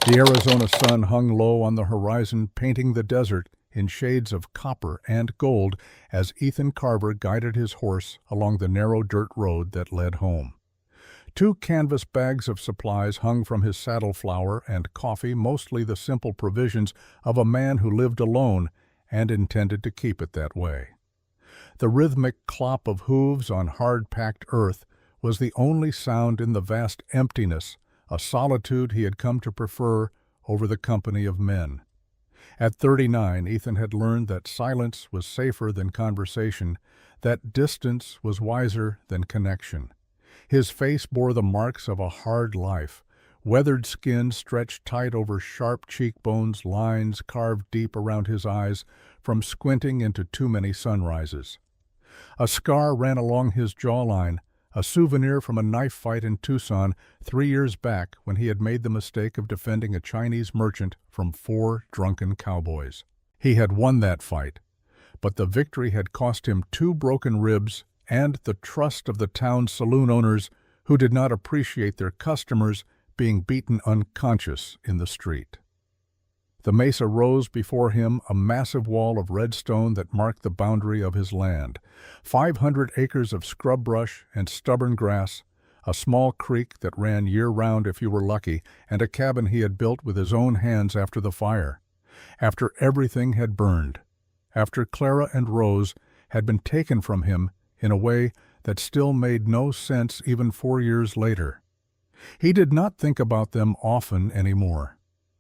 The Arizona sun hung low on the horizon, painting the desert in shades of copper and gold as Ethan Carver guided his horse along the narrow dirt road that led home. Two canvas bags of supplies hung from his saddle, flour and coffee, mostly the simple provisions of a man who lived alone and intended to keep it that way. The rhythmic clop of hooves on hard-packed earth was the only sound in the vast emptiness, a solitude he had come to prefer over the company of men. At 39, Ethan had learned that silence was safer than conversation, that distance was wiser than connection. His face bore the marks of a hard life. Weathered skin stretched tight over sharp cheekbones, lines carved deep around his eyes from squinting into too many sunrises. A scar ran along his jawline, a souvenir from a knife fight in Tucson 3 years back when he had made the mistake of defending a Chinese merchant from 4 drunken cowboys. He had won that fight, but the victory had cost him 2 broken ribs and the trust of the town's saloon owners who did not appreciate their customers being beaten unconscious in the street. The mesa rose before him, a massive wall of red stone that marked the boundary of his land. 500 acres of scrub brush and stubborn grass, a small creek that ran year-round if you were lucky, and a cabin he had built with his own hands after the fire. After everything had burned, after Clara and Rose had been taken from him in a way that still made no sense even 4 years later. He did not think about them often anymore.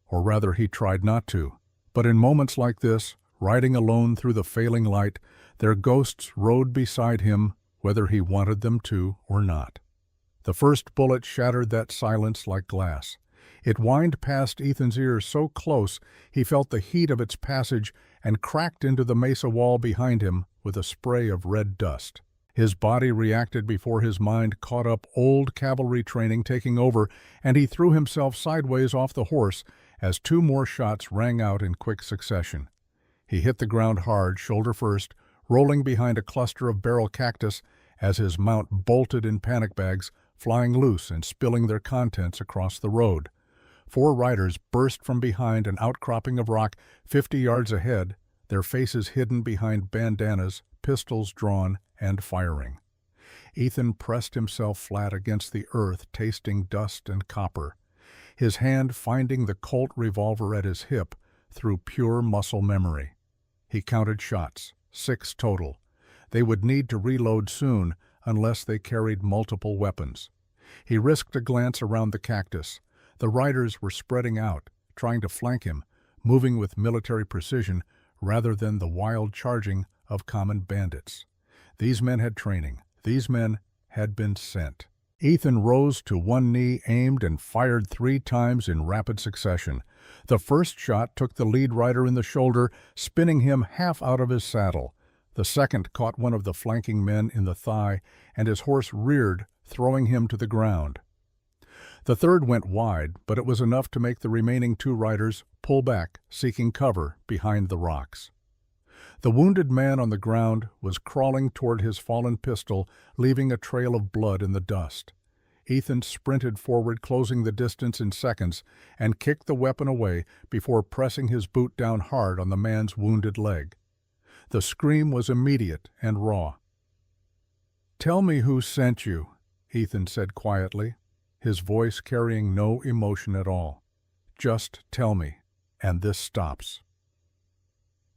Or rather, he tried not to. But in moments like this, riding alone through the failing light, their ghosts rode beside him, whether he wanted them to or not. The first bullet shattered that silence like glass. It whined past Ethan's ears so close he felt the heat of its passage and cracked into the mesa wall behind him with a spray of red dust. His body reacted before his mind caught up, old cavalry training taking over, and he threw himself sideways off the horse as 2 more shots rang out in quick succession. He hit the ground hard, shoulder first, rolling behind a cluster of barrel cactus as his mount bolted in panic bags, flying loose and spilling their contents across the road. 4 riders burst from behind an outcropping of rock 50 yards ahead, their faces hidden behind bandanas, pistols drawn and firing. Ethan pressed himself flat against the earth, tasting dust and copper, his hand finding the Colt revolver at his hip through pure muscle memory. He counted shots, 6 total. They would need to reload soon unless they carried multiple weapons. He risked a glance around the cactus. The riders were spreading out, trying to flank him, moving with military precision rather than the wild charging of common bandits. These men had training. These men had been sent. Ethan rose to one knee, aimed, and fired 3 times in rapid succession. The first shot took the lead rider in the shoulder, spinning him half out of his saddle. The second caught one of the flanking men in the thigh, and his horse reared, throwing him to the ground. The third went wide, but it was enough to make the remaining 2 riders pull back, seeking cover behind the rocks. The wounded man on the ground was crawling toward his fallen pistol, leaving a trail of blood in the dust. Ethan sprinted forward, closing the distance in seconds, and kicked the weapon away before pressing his boot down hard on the man's wounded leg. The scream was immediate and raw. "Tell me who sent you," Ethan said quietly, his voice carrying no emotion at all. "Just tell me, and this stops."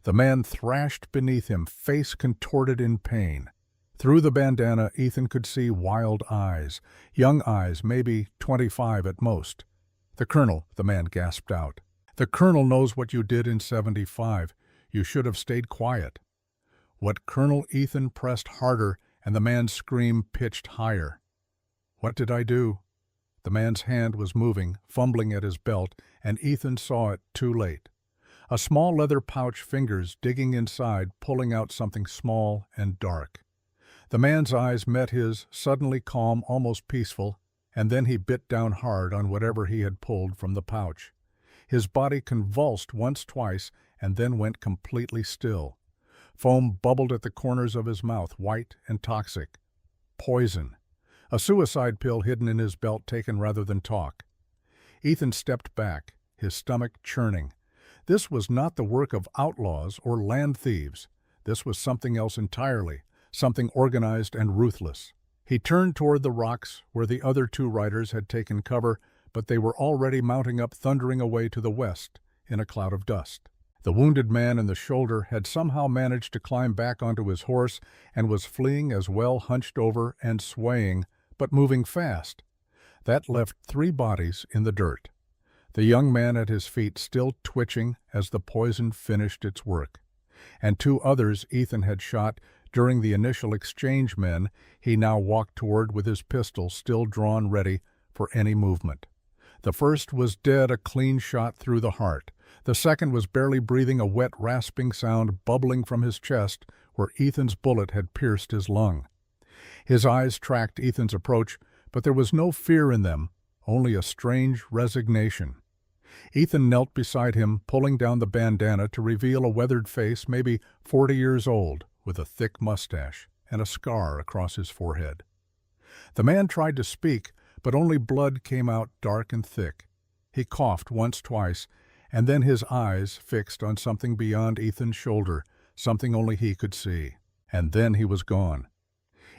The man thrashed beneath him, face contorted in pain. Through the bandana, Ethan could see wild eyes, young eyes, maybe 25 at most. "The Colonel," the man gasped out. "The Colonel knows what you did in 75. You should have stayed quiet." "What Colonel?" Ethan pressed harder, and the man's scream pitched higher. "What did I do?" The man's hand was moving, fumbling at his belt, and Ethan saw it too late. A small leather pouch, fingers digging inside, pulling out something small and dark. The man's eyes met his, suddenly calm, almost peaceful, and then he bit down hard on whatever he had pulled from the pouch. His body convulsed once, twice, and then went completely still. Foam bubbled at the corners of his mouth, white and toxic. Poison. A suicide pill hidden in his belt, taken rather than talk. Ethan stepped back, his stomach churning. This was not the work of outlaws or land thieves. This was something else entirely, something organized and ruthless. He turned toward the rocks where the other two riders had taken cover, but they were already mounting up, thundering away to the west in a cloud of dust. The wounded man in the shoulder had somehow managed to climb back onto his horse and was fleeing as well, hunched over and swaying, but moving fast. That left 3 bodies in the dirt. The young man at his feet still twitching as the poison finished its work. And 2 others Ethan had shot during the initial exchange men he now walked toward with his pistol still drawn ready for any movement. The first was dead, a clean shot through the heart. The second was barely breathing, a wet, rasping sound bubbling from his chest where Ethan's bullet had pierced his lung. His eyes tracked Ethan's approach, but there was no fear in them, only a strange resignation. Ethan knelt beside him, pulling down the bandana to reveal a weathered face, maybe 40 years old, with a thick mustache and a scar across his forehead. The man tried to speak, but only blood came out dark and thick. He coughed once, twice, and then his eyes fixed on something beyond Ethan's shoulder, something only he could see. And then he was gone.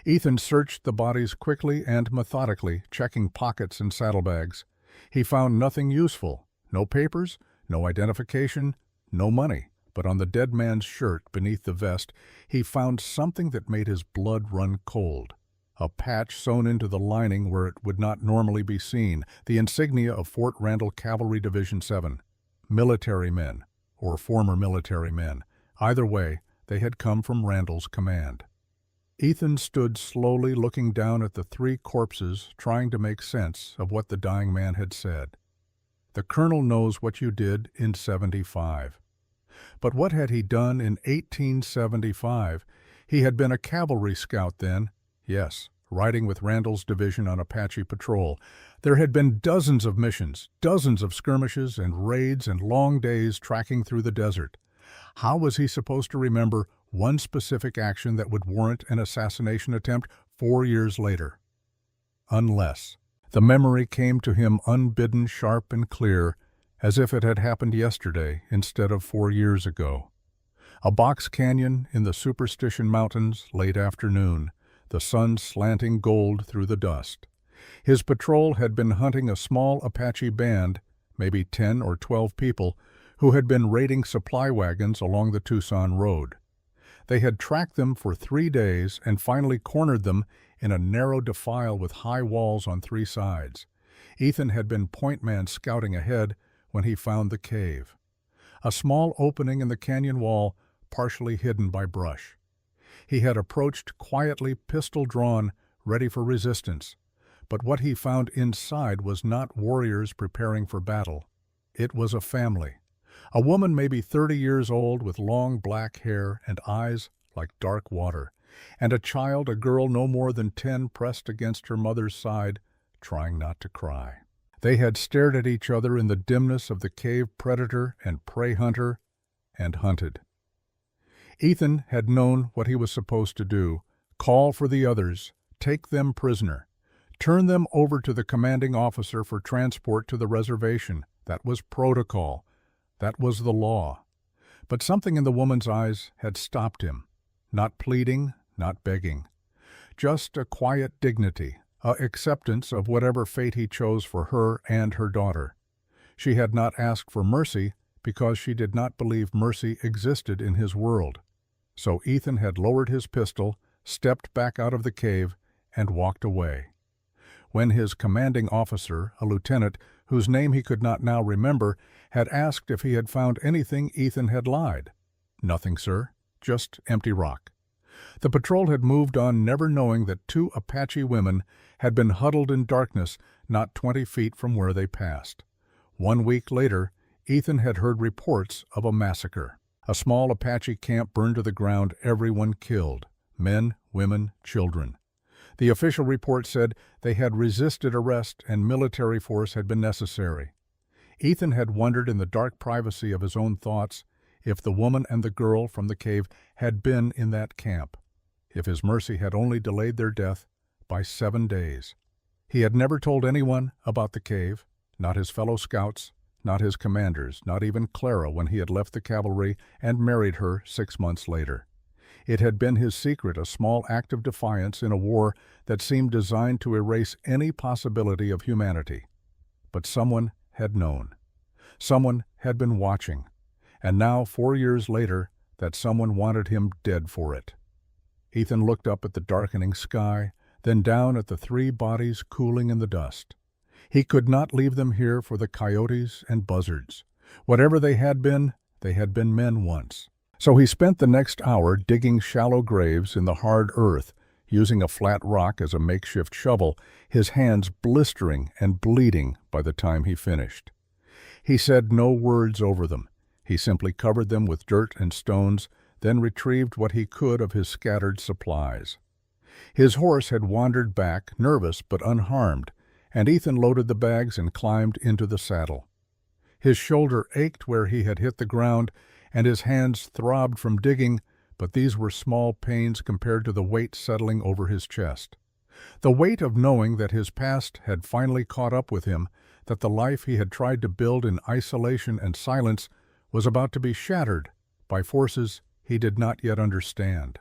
Ethan searched the bodies quickly and methodically, checking pockets and saddlebags. He found nothing useful. No papers, no identification, no money. But on the dead man's shirt beneath the vest, he found something that made his blood run cold. A patch sewn into the lining where it would not normally be seen, the insignia of Fort Randall Cavalry Division 7. Military men, or former military men. Either way, they had come from Randall's command. Ethan stood slowly looking down at the 3 corpses, trying to make sense of what the dying man had said. The colonel knows what you did in 75. But what had he done in 1875? He had been a cavalry scout then, yes, riding with Randall's division on Apache patrol. There had been dozens of missions, dozens of skirmishes and raids and long days tracking through the desert. How was he supposed to remember one specific action that would warrant an assassination attempt 4 years later? Unless the memory came to him unbidden, sharp and clear, as if it had happened yesterday instead of 4 years ago. A box canyon in the Superstition Mountains, late afternoon, the sun slanting gold through the dust. His patrol had been hunting a small Apache band, maybe 10 or 12 people, who had been raiding supply wagons along the Tucson Road. They had tracked them for 3 days and finally cornered them in a narrow defile with high walls on 3 sides. Ethan had been point man scouting ahead when he found the cave. A small opening in the canyon wall, partially hidden by brush. He had approached quietly, pistol drawn, ready for resistance. But what he found inside was not warriors preparing for battle. It was a family. A woman maybe 30 years old with long black hair and eyes like dark water, and a child, a girl no more than 10, pressed against her mother's side, trying not to cry. They had stared at each other in the dimness of the cave, predator and prey hunter, and hunted. Ethan had known what he was supposed to do: call for the others, take them prisoner, turn them over to the commanding officer for transport to the reservation. That was protocol. That was the law. But something in the woman's eyes had stopped him. Not pleading, not begging. Just a quiet dignity, a acceptance of whatever fate he chose for her and her daughter. She had not asked for mercy because she did not believe mercy existed in his world. So Ethan had lowered his pistol, stepped back out of the cave, and walked away. When his commanding officer, a lieutenant whose name he could not now remember, had asked if he had found anything, Ethan had lied. "Nothing, sir. Just empty rock." The patrol had moved on, never knowing that 2 Apache women had been huddled in darkness not 20 feet from where they passed. 1 week later, Ethan had heard reports of a massacre. A small Apache camp burned to the ground, everyone killed, men, women, children. The official report said they had resisted arrest and military force had been necessary. Ethan had wondered in the dark privacy of his own thoughts if the woman and the girl from the cave had been in that camp, if his mercy had only delayed their death by 7 days. He had never told anyone about the cave, not his fellow scouts, not his commanders, not even Clara when he had left the cavalry and married her 6 months later. It had been his secret, a small act of defiance in a war that seemed designed to erase any possibility of humanity. But someone had known. Someone had been watching. And now, 4 years later, that someone wanted him dead for it. Ethan looked up at the darkening sky, then down at the 3 bodies cooling in the dust. He could not leave them here for the coyotes and buzzards. Whatever they had been men once. So he spent the next hour digging shallow graves in the hard earth, using a flat rock as a makeshift shovel, his hands blistering and bleeding by the time he finished. He said no words over them. He simply covered them with dirt and stones, then retrieved what he could of his scattered supplies. His horse had wandered back, nervous but unharmed, and Ethan loaded the bags and climbed into the saddle. His shoulder ached where he had hit the ground, and his hands throbbed from digging, but these were small pains compared to the weight settling over his chest. The weight of knowing that his past had finally caught up with him, that the life he had tried to build in isolation and silence was about to be shattered by forces he did not yet understand.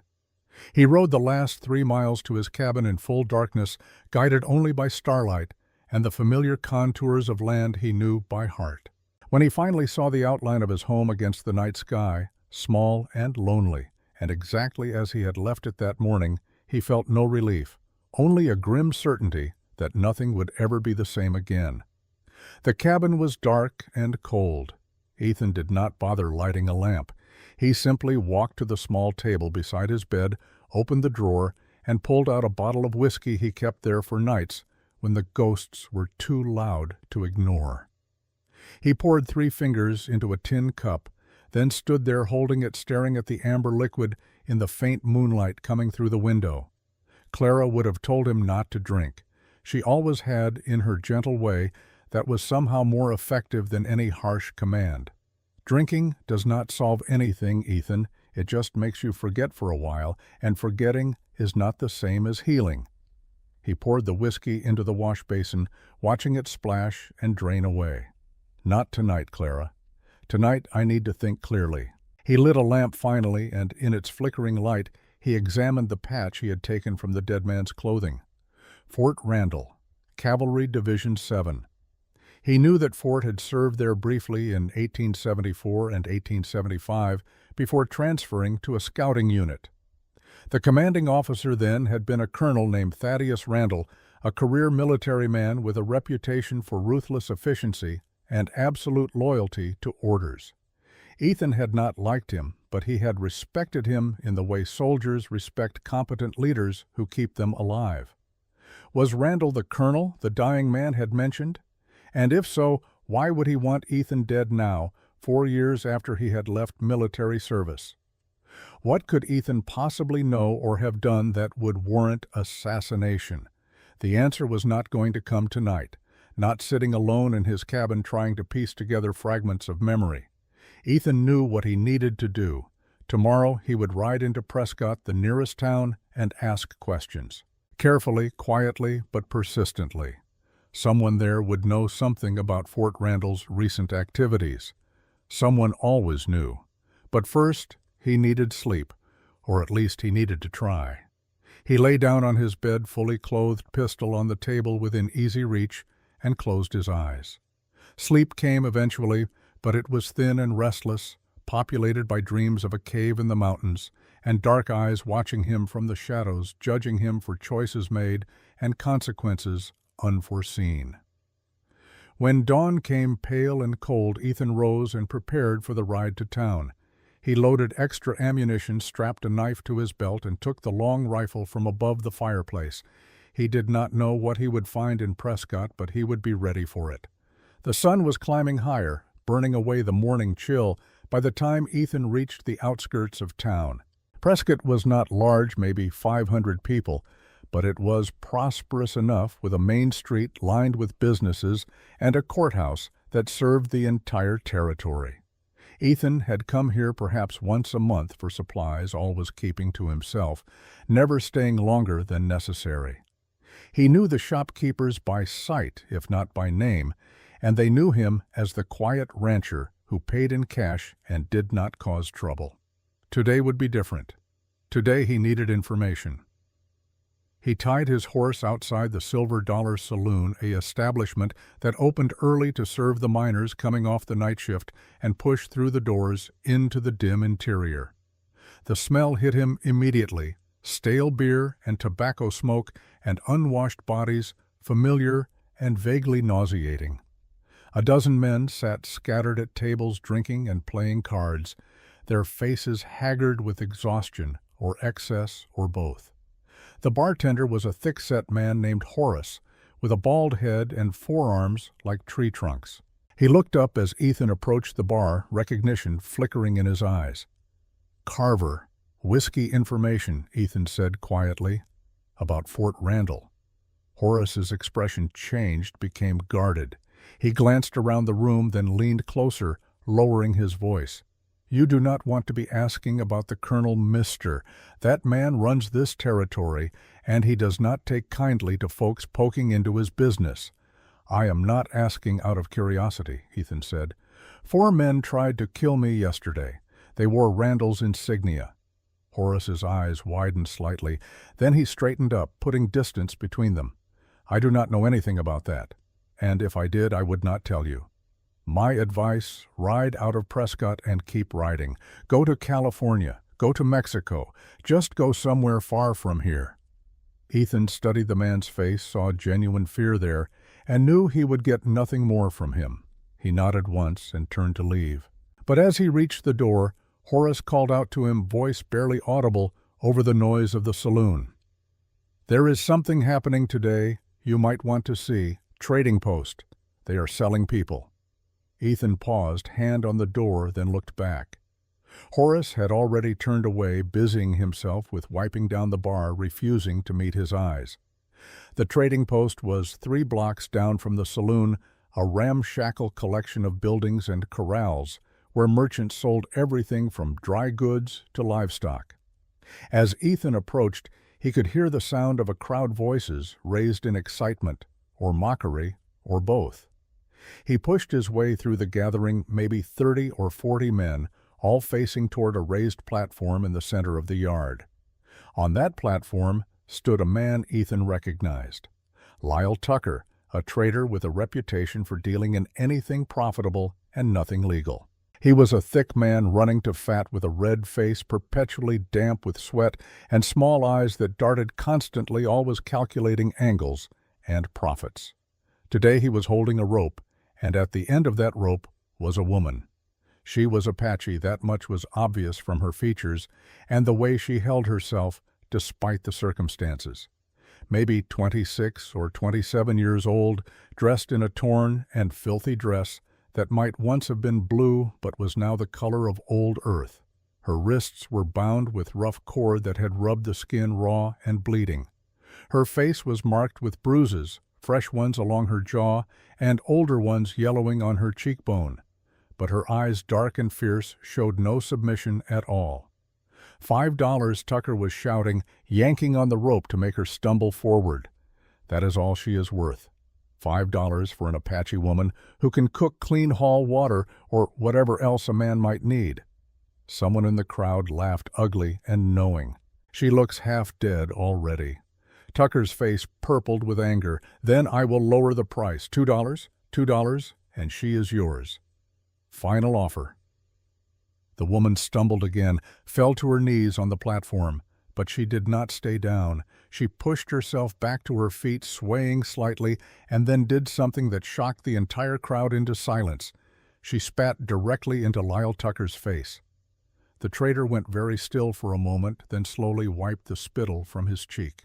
He rode the last 3 miles to his cabin in full darkness, guided only by starlight and the familiar contours of land he knew by heart. When he finally saw the outline of his home against the night sky, small and lonely, and exactly as he had left it that morning, he felt no relief, only a grim certainty that nothing would ever be the same again. The cabin was dark and cold. Ethan did not bother lighting a lamp. He simply walked to the small table beside his bed, opened the drawer, and pulled out a bottle of whiskey he kept there for nights when the ghosts were too loud to ignore. He poured 3 fingers into a tin cup, then stood there holding it, staring at the amber liquid in the faint moonlight coming through the window. Clara would have told him not to drink. She always had, in her gentle way, that was somehow more effective than any harsh command. Drinking does not solve anything, Ethan. It just makes you forget for a while, and forgetting is not the same as healing. He poured the whiskey into the wash basin, watching it splash and drain away. Not tonight, Clara. Tonight I need to think clearly. He lit a lamp finally, and in its flickering light, he examined the patch he had taken from the dead man's clothing. Fort Randall, Cavalry Division 7. He knew that Fort had served there briefly in 1874 and 1875 before transferring to a scouting unit. The commanding officer then had been a colonel named Thaddeus Randall, a career military man with a reputation for ruthless efficiency and absolute loyalty to orders. Ethan had not liked him, but he had respected him in the way soldiers respect competent leaders who keep them alive. Was Randall the colonel the dying man had mentioned? And if so, why would he want Ethan dead now, 4 years after he had left military service? What could Ethan possibly know or have done that would warrant assassination? The answer was not going to come tonight, not sitting alone in his cabin trying to piece together fragments of memory. Ethan knew what he needed to do. Tomorrow he would ride into Prescott, the nearest town, and ask questions. Carefully, quietly, but persistently. Someone there would know something about Fort Randall's recent activities. Someone always knew. But first, he needed sleep, or at least he needed to try. He lay down on his bed, fully clothed, pistol on the table within easy reach, and closed his eyes. Sleep came eventually, but it was thin and restless, populated by dreams of a cave in the mountains, and dark eyes watching him from the shadows, judging him for choices made and consequences unforeseen. When dawn came pale and cold, Ethan rose and prepared for the ride to town. He loaded extra ammunition, strapped a knife to his belt, and took the long rifle from above the fireplace. He did not know what he would find in Prescott, but he would be ready for it. The sun was climbing higher, burning away the morning chill, by the time Ethan reached the outskirts of town. Prescott was not large, maybe 500 people, but it was prosperous enough, with a main street lined with businesses and a courthouse that served the entire territory. Ethan had come here perhaps once a month for supplies, always keeping to himself, never staying longer than necessary. He knew the shopkeepers by sight, if not by name, and they knew him as the quiet rancher who paid in cash and did not cause trouble. Today would be different. Today he needed information. He tied his horse outside the Silver Dollar Saloon, a establishment that opened early to serve the miners coming off the night shift, and pushed through the doors into the dim interior. The smell hit him immediately, stale beer and tobacco smoke and unwashed bodies, familiar and vaguely nauseating. A dozen men sat scattered at tables drinking and playing cards, their faces haggard with exhaustion or excess or both. The bartender was a thick-set man named Horace, with a bald head and forearms like tree trunks. He looked up as Ethan approached the bar, recognition flickering in his eyes. "Carver, whiskey information," Ethan said quietly. "About Fort Randall." Horace's expression changed, became guarded. He glanced around the room, then leaned closer, lowering his voice. "You do not want to be asking about the Colonel, mister. That man runs this territory, and he does not take kindly to folks poking into his business." "I am not asking out of curiosity," Ethan said. "4 men tried to kill me yesterday. They wore Randall's insignia." Horace's eyes widened slightly. Then he straightened up, putting distance between them. "I do not know anything about that. And if I did, I would not tell you. My advice, ride out of Prescott and keep riding. Go to California. Go to Mexico. Just go somewhere far from here." Ethan studied the man's face, saw genuine fear there, and knew he would get nothing more from him. He nodded once and turned to leave. But as he reached the door, Horace called out to him, voice barely audible over the noise of the saloon. "There is something happening today you might want to see. Trading post. They are selling people." Ethan paused, hand on the door, then looked back. Horace had already turned away, busying himself with wiping down the bar, refusing to meet his eyes. The trading post was 3 blocks down from the saloon, a ramshackle collection of buildings and corrals where merchants sold everything from dry goods to livestock. As Ethan approached, he could hear the sound of a crowd voices raised in excitement, or mockery, or both. He pushed his way through the gathering, maybe 30 or 40 men, all facing toward a raised platform in the center of the yard. On that platform stood a man Ethan recognized. Lyle Tucker, a trader with a reputation for dealing in anything profitable and nothing legal. He was a thick man running to fat with a red face perpetually damp with sweat and small eyes that darted constantly, always calculating angles and profits. Today he was holding a rope, and at the end of that rope was a woman. She was Apache, that much was obvious from her features and the way she held herself despite the circumstances. Maybe 26 or 27 years old, dressed in a torn and filthy dress that might once have been blue but was now the color of old earth. Her wrists were bound with rough cord that had rubbed the skin raw and bleeding. Her face was marked with bruises, fresh ones along her jaw and older ones yellowing on her cheekbone. But her eyes, dark and fierce, showed no submission at all. $5, Tucker was shouting, yanking on the rope to make her stumble forward. That is all she is worth. $5 for an Apache woman who can cook clean hall water or whatever else a man might need. Someone in the crowd laughed ugly and knowing. "She looks half dead already." Tucker's face purpled with anger. "Then I will lower the price. $2, $2, and she is yours. Final offer." The woman stumbled again, fell to her knees on the platform, but she did not stay down. She pushed herself back to her feet, swaying slightly, and then did something that shocked the entire crowd into silence. She spat directly into Lyle Tucker's face. The trader went very still for a moment, then slowly wiped the spittle from his cheek.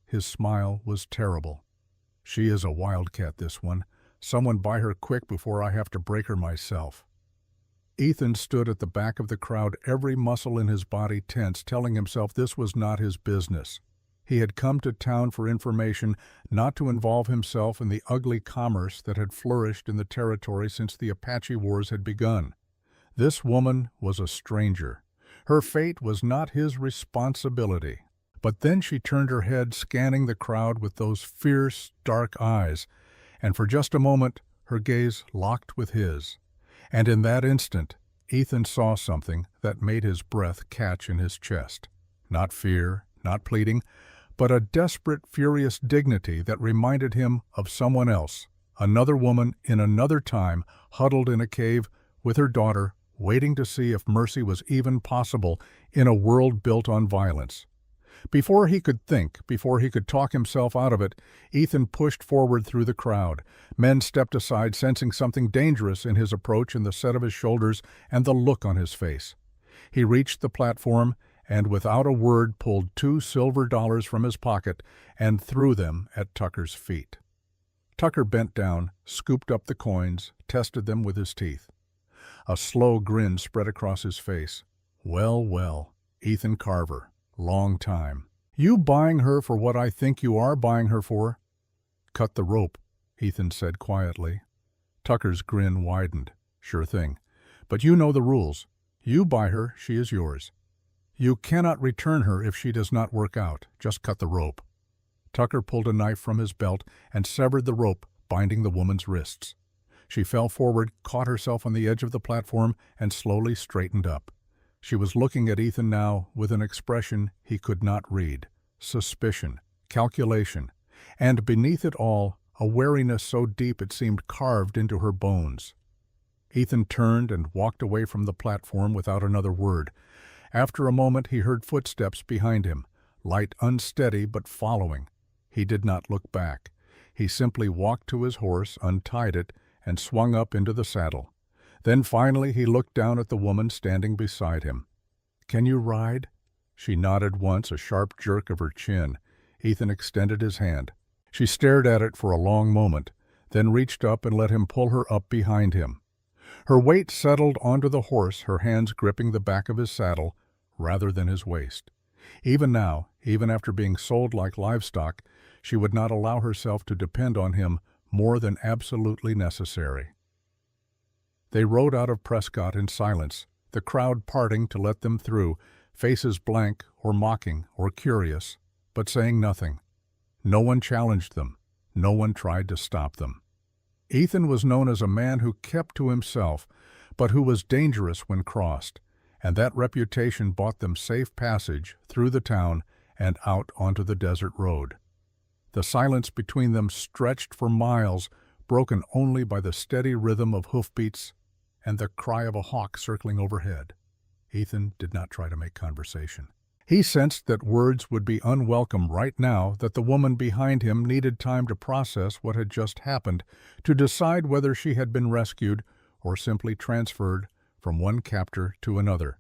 His smile was terrible. "She is a wildcat, this one. Someone buy her quick before I have to break her myself." Ethan stood at the back of the crowd, every muscle in his body tense, telling himself this was not his business. He had come to town for information, not to involve himself in the ugly commerce that had flourished in the territory since the Apache Wars had begun. This woman was a stranger. Her fate was not his responsibility. But then she turned her head, scanning the crowd with those fierce, dark eyes, and for just a moment her gaze locked with his. And in that instant, Ethan saw something that made his breath catch in his chest. Not fear, not pleading, but a desperate, furious dignity that reminded him of someone else, another woman in another time, huddled in a cave with her daughter, waiting to see if mercy was even possible in a world built on violence. Before he could think, before he could talk himself out of it, Ethan pushed forward through the crowd. Men stepped aside, sensing something dangerous in his approach in the set of his shoulders and the look on his face. He reached the platform and without a word pulled $2 silver from his pocket and threw them at Tucker's feet. Tucker bent down, scooped up the coins, tested them with his teeth. A slow grin spread across his face. Well, well, Ethan Carver, long time. You buying her for what I think you are buying her for? Cut the rope, Ethan said quietly. Tucker's grin widened. Sure thing. But you know the rules. You buy her, she is yours. You cannot return her if she does not work out. Just cut the rope. Tucker pulled a knife from his belt and severed the rope binding the woman's wrists. She fell forward, caught herself on the edge of the platform, and slowly straightened up. She was looking at Ethan now with an expression he could not read. Suspicion, calculation, and beneath it all, a wariness so deep it seemed carved into her bones. Ethan turned and walked away from the platform without another word. After a moment he heard footsteps behind him, light, unsteady, but following. He did not look back. He simply walked to his horse, untied it, and swung up into the saddle. Then finally he looked down at the woman standing beside him. "Can you ride?" She nodded once, a sharp jerk of her chin. Ethan extended his hand. She stared at it for a long moment, then reached up and let him pull her up behind him. Her weight settled onto the horse, her hands gripping the back of his saddle rather than his waist. Even now, even after being sold like livestock, she would not allow herself to depend on him more than absolutely necessary. They rode out of Prescott in silence, the crowd parting to let them through, faces blank or mocking or curious, but saying nothing. No one challenged them. No one tried to stop them. Ethan was known as a man who kept to himself, but who was dangerous when crossed, and that reputation bought them safe passage through the town and out onto the desert road. The silence between them stretched for miles, broken only by the steady rhythm of hoofbeats and the cry of a hawk circling overhead. Ethan did not try to make conversation. He sensed that words would be unwelcome right now, that the woman behind him needed time to process what had just happened, to decide whether she had been rescued or simply transferred from one captor to another.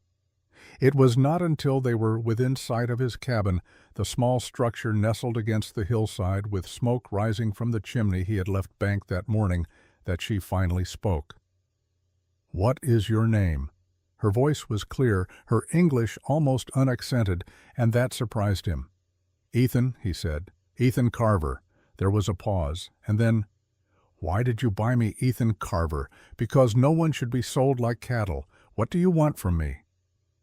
It was not until they were within sight of his cabin, the small structure nestled against the hillside with smoke rising from the chimney he had left banked that morning, that she finally spoke. "What is your name?" Her voice was clear, her English almost unaccented, and that surprised him. "Ethan," he said. "Ethan Carver." There was a pause, and then, "Why did you buy me Ethan Carver? Because no one should be sold like cattle. What do you want from me?"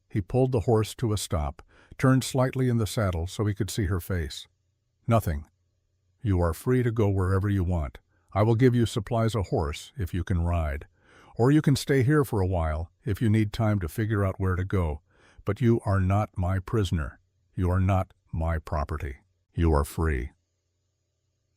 He pulled the horse to a stop, turned slightly in the saddle so he could see her face. "Nothing. You are free to go wherever you want. I will give you supplies of horse if you can ride. Or you can stay here for a while if you need time to figure out where to go. But you are not my prisoner. You are not my property. You are free."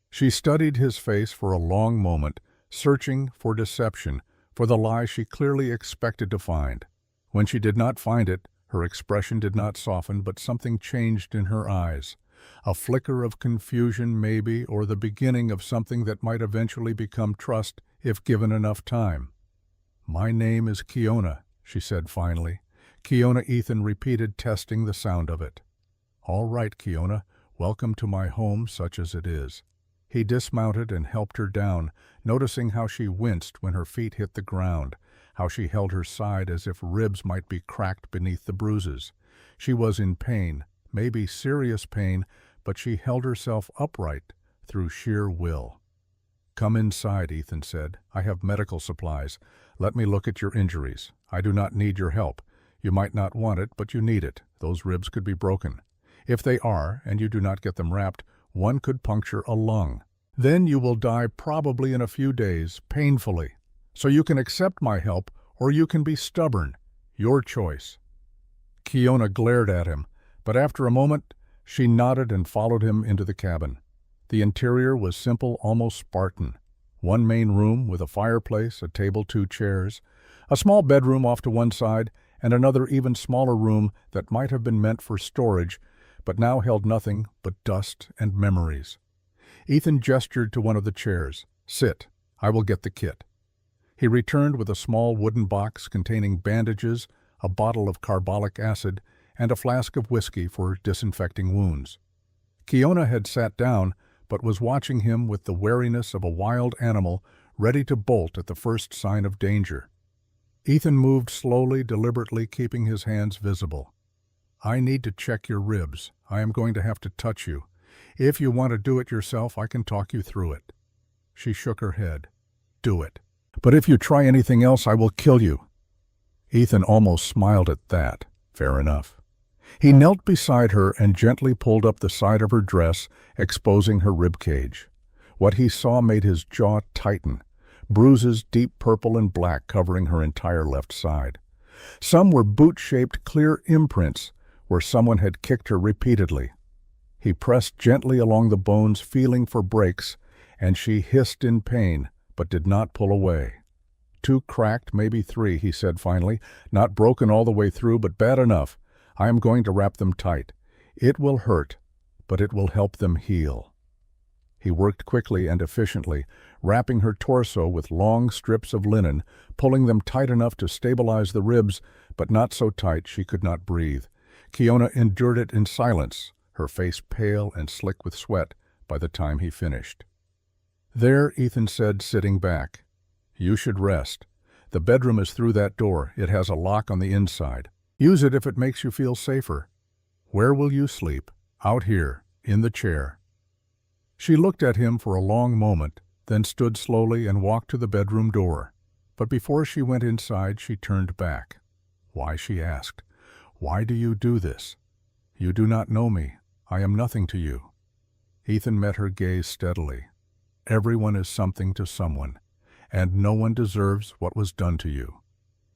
She studied his face for a long moment, searching for deception, for the lie she clearly expected to find. When she did not find it, her expression did not soften, but something changed in her eyes. A flicker of confusion, maybe, or the beginning of something that might eventually become trust if given enough time. "My name is Kiona," she said finally. "Kiona," Ethan repeated, testing the sound of it. "All right, Kiona. Welcome to my home, such as it is." He dismounted and helped her down, noticing how she winced when her feet hit the ground, how she held her side as if ribs might be cracked beneath the bruises. She was in pain, maybe serious pain, but she held herself upright through sheer will. "Come inside," Ethan said. "I have medical supplies. Let me look at your injuries. I do not need your help. You might not want it, but you need it. Those ribs could be broken. If they are, and you do not get them wrapped, one could puncture a lung. Then you will die probably in a few days, painfully. So you can accept my help, or you can be stubborn. Your choice." Kiona glared at him, but after a moment, she nodded and followed him into the cabin. The interior was simple, almost Spartan. One main room with a fireplace, a table, 2 chairs, a small bedroom off to one side, and another even smaller room that might have been meant for storage, but now held nothing but dust and memories. Ethan gestured to one of the chairs. "Sit. I will get the kit." He returned with a small wooden box containing bandages, a bottle of carbolic acid, and a flask of whiskey for disinfecting wounds. Kiona had sat down, but was watching him with the wariness of a wild animal ready to bolt at the first sign of danger. Ethan moved slowly, deliberately, keeping his hands visible. "I need to check your ribs. I am going to have to touch you. If you want to do it yourself, I can talk you through it." She shook her head. "Do it. But if you try anything else, I will kill you." Ethan almost smiled at that. Fair enough. He knelt beside her and gently pulled up the side of her dress, exposing her rib cage. What he saw made his jaw tighten, bruises deep purple and black covering her entire left side. Some were boot-shaped clear imprints where someone had kicked her repeatedly. He pressed gently along the bones, feeling for breaks, and she hissed in pain, but did not pull away. "2 cracked, maybe 3, he said finally. "Not broken all the way through, but bad enough. I am going to wrap them tight. It will hurt, but it will help them heal." He worked quickly and efficiently, wrapping her torso with long strips of linen, pulling them tight enough to stabilize the ribs, but not so tight she could not breathe. Kiona endured it in silence, her face pale and slick with sweat by the time he finished. "There," Ethan said, sitting back. "You should rest. The bedroom is through that door. It has a lock on the inside. Use it if it makes you feel safer. Where will you sleep?" "Out here, in the chair." She looked at him for a long moment, then stood slowly and walked to the bedroom door. But before she went inside, she turned back. "Why?" she asked. "Why do you do this? You do not know me. I am nothing to you." Ethan met her gaze steadily. "Everyone is something to someone, and no one deserves what was done to you."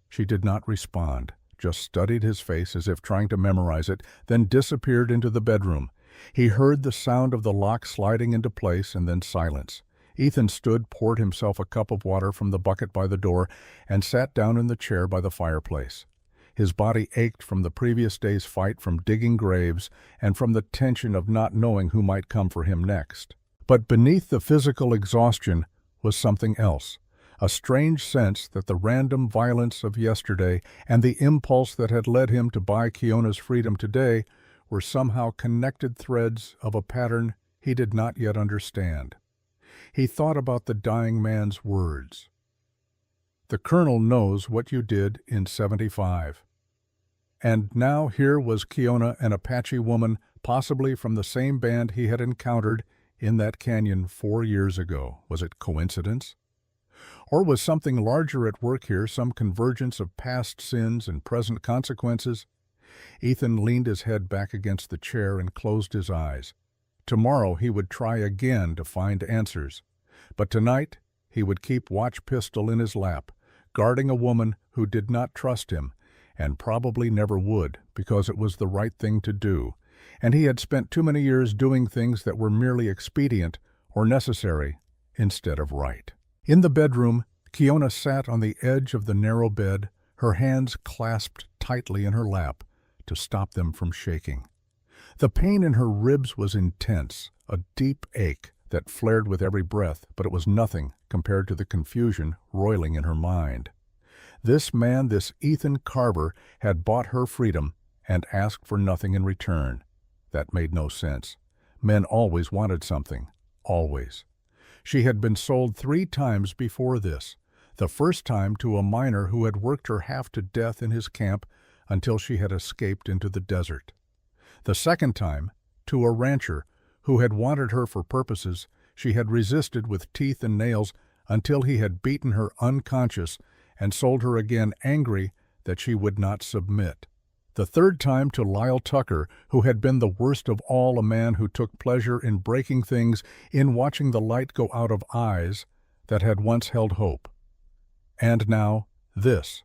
She did not respond, just studied his face as if trying to memorize it, then disappeared into the bedroom. He heard the sound of the lock sliding into place and then silence. Ethan stood, poured himself a cup of water from the bucket by the door, and sat down in the chair by the fireplace. His body ached from the previous day's fight, from digging graves, and from the tension of not knowing who might come for him next. But beneath the physical exhaustion was something else, a strange sense that the random violence of yesterday and the impulse that had led him to buy Kiona's freedom today were somehow connected threads of a pattern he did not yet understand. He thought about the dying man's words. "The Colonel knows what you did in '75. And now here was Kiona, an Apache woman, possibly from the same band he had encountered in that canyon 4 years ago. Was it coincidence? Or was something larger at work here, some convergence of past sins and present consequences? Ethan leaned his head back against the chair and closed his eyes. Tomorrow he would try again to find answers. But tonight he would keep watch pistol in his lap, guarding a woman who did not trust him, and probably never would, because it was the right thing to do, and he had spent too many years doing things that were merely expedient or necessary instead of right. In the bedroom, Kiona sat on the edge of the narrow bed, her hands clasped tightly in her lap to stop them from shaking. The pain in her ribs was intense, a deep ache that flared with every breath, but it was nothing compared to the confusion roiling in her mind. This man, this Ethan Carver, had bought her freedom and asked for nothing in return. That made no sense. Men always wanted something. Always. She had been sold 3 times before this. The first time to a miner who had worked her half to death in his camp until she had escaped into the desert. The second time to a rancher who had wanted her for purposes she had resisted with teeth and nails until he had beaten her unconscious and sold her again, angry that she would not submit. The third time to Lyle Tucker, who had been the worst of all, a man who took pleasure in breaking things, in watching the light go out of eyes that had once held hope. And now, this,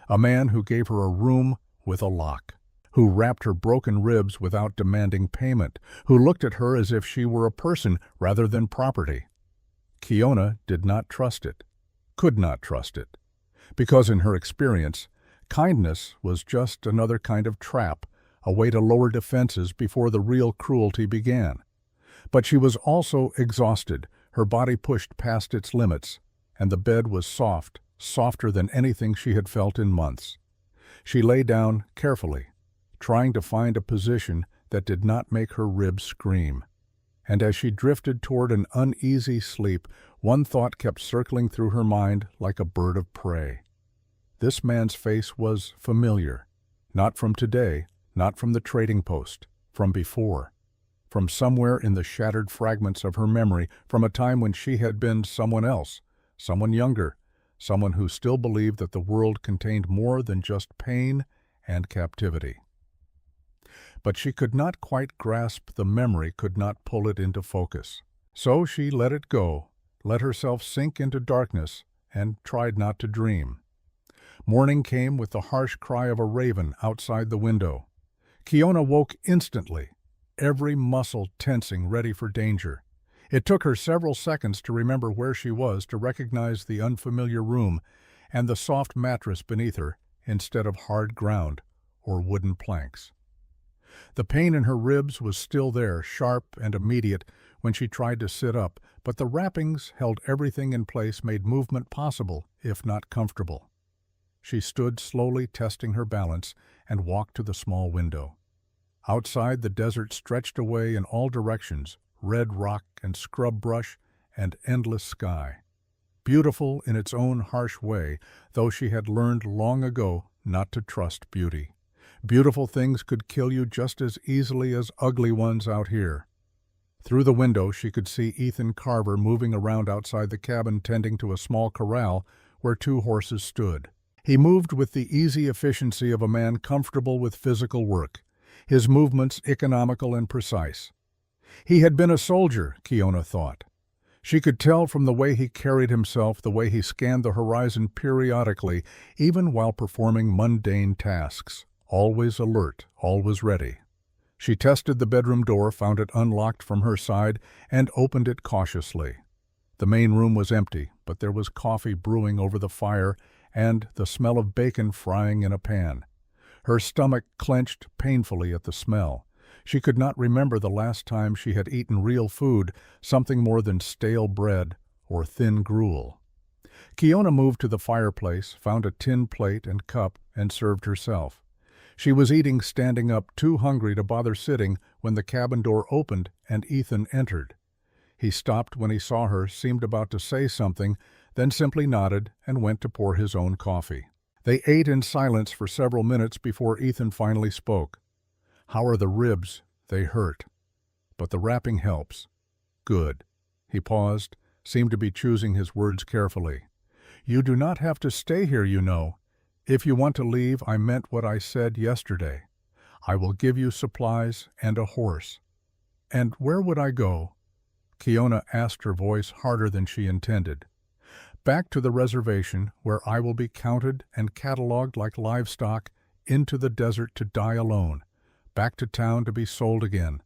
a man who gave her a room with a lock, who wrapped her broken ribs without demanding payment, who looked at her as if she were a person rather than property. Kiona did not trust it, could not trust it, because in her experience, kindness was just another kind of trap, a way to lower defenses before the real cruelty began. But she was also exhausted, her body pushed past its limits, and the bed was soft, softer than anything she had felt in months. She lay down carefully, trying to find a position that did not make her ribs scream. And as she drifted toward an uneasy sleep, one thought kept circling through her mind like a bird of prey. This man's face was familiar, not from today, not from the trading post, from before, from somewhere in the shattered fragments of her memory, from a time when she had been someone else, someone younger, someone who still believed that the world contained more than just pain and captivity. But she could not quite grasp the memory, could not pull it into focus. So she let it go, let herself sink into darkness, and tried not to dream. Morning came with the harsh cry of a raven outside the window. Kiona woke instantly, every muscle tensing, ready for danger. It took her several seconds to remember where she was, to recognize the unfamiliar room and the soft mattress beneath her instead of hard ground or wooden planks. The pain in her ribs was still there, sharp and immediate, when she tried to sit up, but the wrappings held everything in place, made movement possible, if not comfortable. She stood slowly, testing her balance, and walked to the small window. Outside, the desert stretched away in all directions, red rock and scrub brush and endless sky. Beautiful in its own harsh way, though she had learned long ago not to trust beauty. Beautiful things could kill you just as easily as ugly ones out here. Through the window, she could see Ethan Carver moving around outside the cabin, tending to a small corral where 2 horses stood. He moved with the easy efficiency of a man comfortable with physical work, his movements economical and precise. He had been a soldier, Kiona thought. She could tell from the way he carried himself, the way he scanned the horizon periodically, even while performing mundane tasks, always alert, always ready. She tested the bedroom door, found it unlocked from her side, and opened it cautiously. The main room was empty, but there was coffee brewing over the fire and the smell of bacon frying in a pan. Her stomach clenched painfully at the smell. She could not remember the last time she had eaten real food, something more than stale bread or thin gruel. Kiona moved to the fireplace, found a tin plate and cup, and served herself. She was eating standing up, too hungry to bother sitting, when the cabin door opened and Ethan entered. He stopped when he saw her, seemed about to say something, then simply nodded and went to pour his own coffee. They ate in silence for several minutes before Ethan finally spoke. "How are the ribs? They hurt. But the wrapping helps." "Good." He paused, seemed to be choosing his words carefully. "You do not have to stay here, you know. If you want to leave, I meant what I said yesterday. I will give you supplies and a horse." "And where would I go?" Kiona asked, her voice harder than she intended. "Back to the reservation, where I will be counted and catalogued like livestock, into the desert to die alone, back to town to be sold again.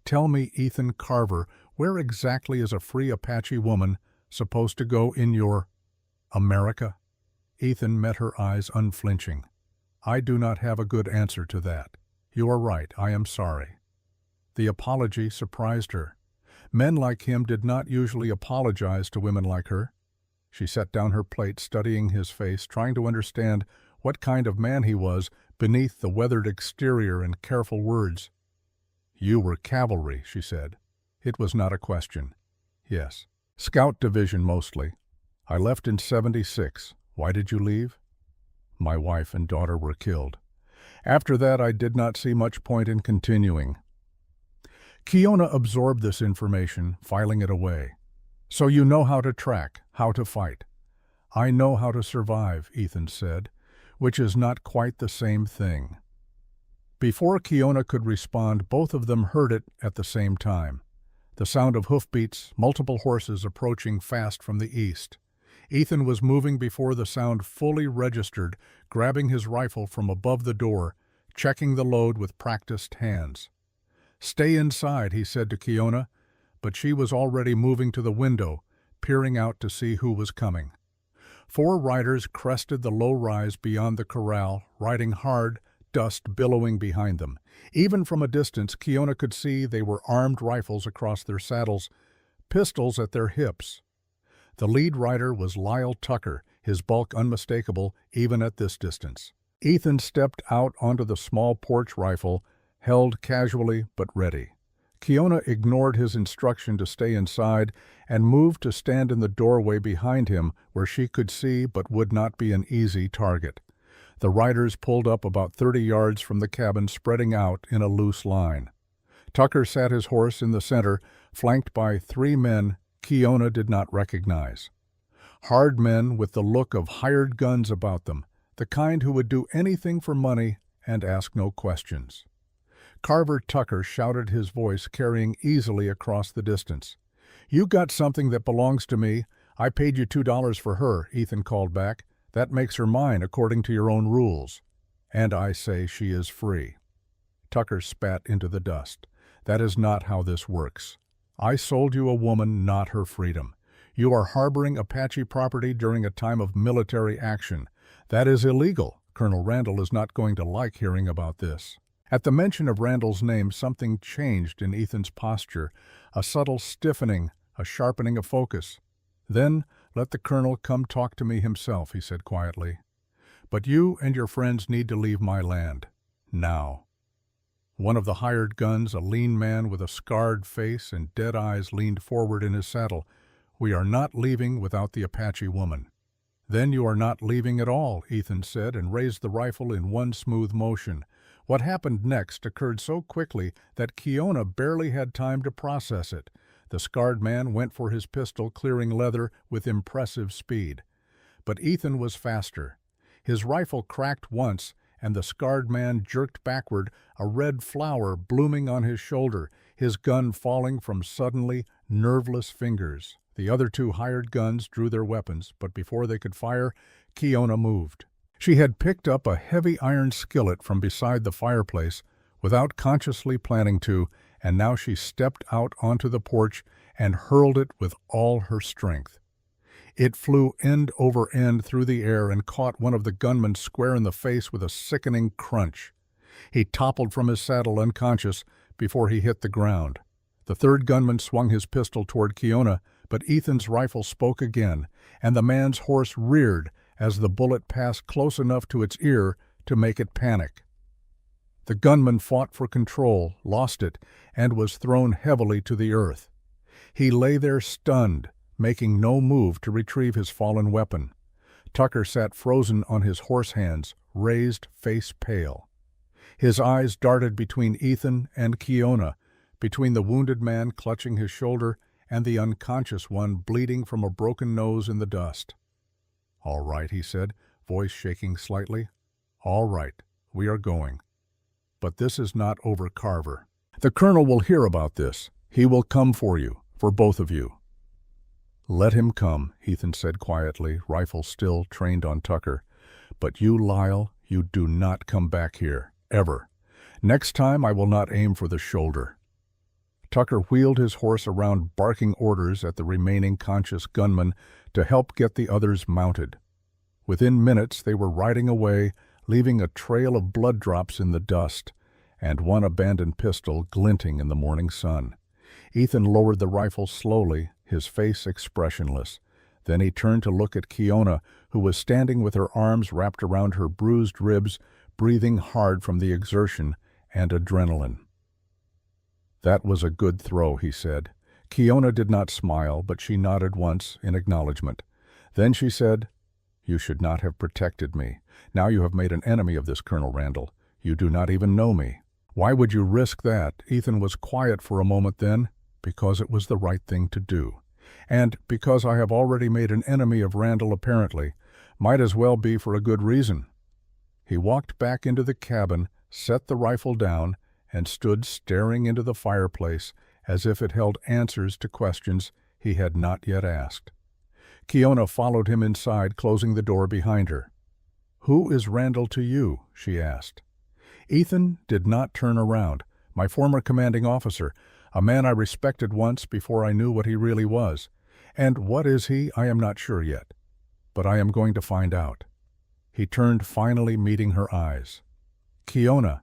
Tell me, Ethan Carver, where exactly is a free Apache woman supposed to go in your America?" Ethan met her eyes unflinching. "I do not have a good answer to that. You are right, I am sorry." The apology surprised her. Men like him did not usually apologize to women like her. She set down her plate, studying his face, trying to understand what kind of man he was beneath the weathered exterior and careful words. "You were cavalry," she said. It was not a question. "Yes. Scout division mostly. I left in '76. Why did you leave?" "My wife and daughter were killed. After that, I did not see much point in continuing." Kiona absorbed this information, filing it away. "So you know how to track, how to fight." "I know how to survive," Ethan said, "which is not quite the same thing." Before Kiona could respond, both of them heard it at the same time. The sound of hoofbeats, multiple horses approaching fast from the east. Ethan was moving before the sound fully registered, grabbing his rifle from above the door, checking the load with practiced hands. "Stay inside," he said to Kiona, but she was already moving to the window, peering out to see who was coming. 4 riders crested the low rise beyond the corral, riding hard, dust billowing behind them. Even from a distance, Kiona could see they were armed rifles across their saddles, pistols at their hips. The lead rider was Lyle Tucker, his bulk unmistakable even at this distance. Ethan stepped out onto the small porch rifle, held casually but ready. Kiona ignored his instruction to stay inside and moved to stand in the doorway behind him where she could see but would not be an easy target. The riders pulled up about 30 yards from the cabin, spreading out in a loose line. Tucker sat his horse in the center, flanked by 3 men Kiona did not recognize. Hard men with the look of hired guns about them, the kind who would do anything for money and ask no questions. Carver Tucker shouted, his voice carrying easily across the distance. "You got something that belongs to me. I paid you $2 for her," Ethan called back. "That makes her mine according to your own rules. And I say she is free." Tucker spat into the dust. "That is not how this works. I sold you a woman, not her freedom. You are harboring Apache property during a time of military action. That is illegal. Colonel Randall is not going to like hearing about this." At the mention of Randall's name, something changed in Ethan's posture, a subtle stiffening, a sharpening of focus. "Then let the colonel come talk to me himself," he said quietly. "But you and your friends need to leave my land. Now." One of the hired guns, a lean man with a scarred face and dead eyes, leaned forward in his saddle. "We are not leaving without the Apache woman." "Then you are not leaving at all," Ethan said, and raised the rifle in one smooth motion. What happened next occurred so quickly that Kiona barely had time to process it. The scarred man went for his pistol, clearing leather with impressive speed. But Ethan was faster. His rifle cracked once, and the scarred man jerked backward, a red flower blooming on his shoulder, his gun falling from suddenly nerveless fingers. The other 2 hired guns drew their weapons, but before they could fire, Kiona moved. She had picked up a heavy iron skillet from beside the fireplace without consciously planning to, and now she stepped out onto the porch and hurled it with all her strength. It flew end over end through the air and caught one of the gunmen square in the face with a sickening crunch. He toppled from his saddle unconscious before he hit the ground. The 3rd gunman swung his pistol toward Kiona, but Ethan's rifle spoke again, and the man's horse reared as the bullet passed close enough to its ear to make it panic. The gunman fought for control, lost it, and was thrown heavily to the earth. He lay there stunned, making no move to retrieve his fallen weapon. Tucker sat frozen on his horse hands, raised, face pale. His eyes darted between Ethan and Kiona, between the wounded man clutching his shoulder and the unconscious one bleeding from a broken nose in the dust. "All right," he said, voice shaking slightly. "All right, we are going. But this is not over, Carver. The colonel will hear about this. He will come for you, for both of you." "Let him come," Ethan said quietly, rifle still trained on Tucker. "But you, Lyle, you do not come back here, ever. Next time I will not aim for the shoulder." Tucker wheeled his horse around, barking orders at the remaining conscious gunman to help get the others mounted. Within minutes they were riding away, leaving a trail of blood drops in the dust, and one abandoned pistol glinting in the morning sun. Ethan lowered the rifle slowly, his face expressionless. Then he turned to look at Kiona, who was standing with her arms wrapped around her bruised ribs, breathing hard from the exertion and adrenaline. "That was a good throw," he said. Kiona did not smile, but she nodded once in acknowledgement. Then she said, "You should not have protected me. Now you have made an enemy of this Colonel Randall. You do not even know me." "Why would you risk that?" Ethan was quiet for a moment then. "Because it was the right thing to do. And because I have already made an enemy of Randall apparently. Might as well be for a good reason." He walked back into the cabin, set the rifle down, and stood staring into the fireplace as if it held answers to questions he had not yet asked. Kiona followed him inside, closing the door behind her. "Who is Randall to you?" she asked. Ethan did not turn around. "My former commanding officer, a man I respected once before I knew what he really was. And what is he, I am not sure yet. But I am going to find out." He turned, finally meeting her eyes. "Kiona,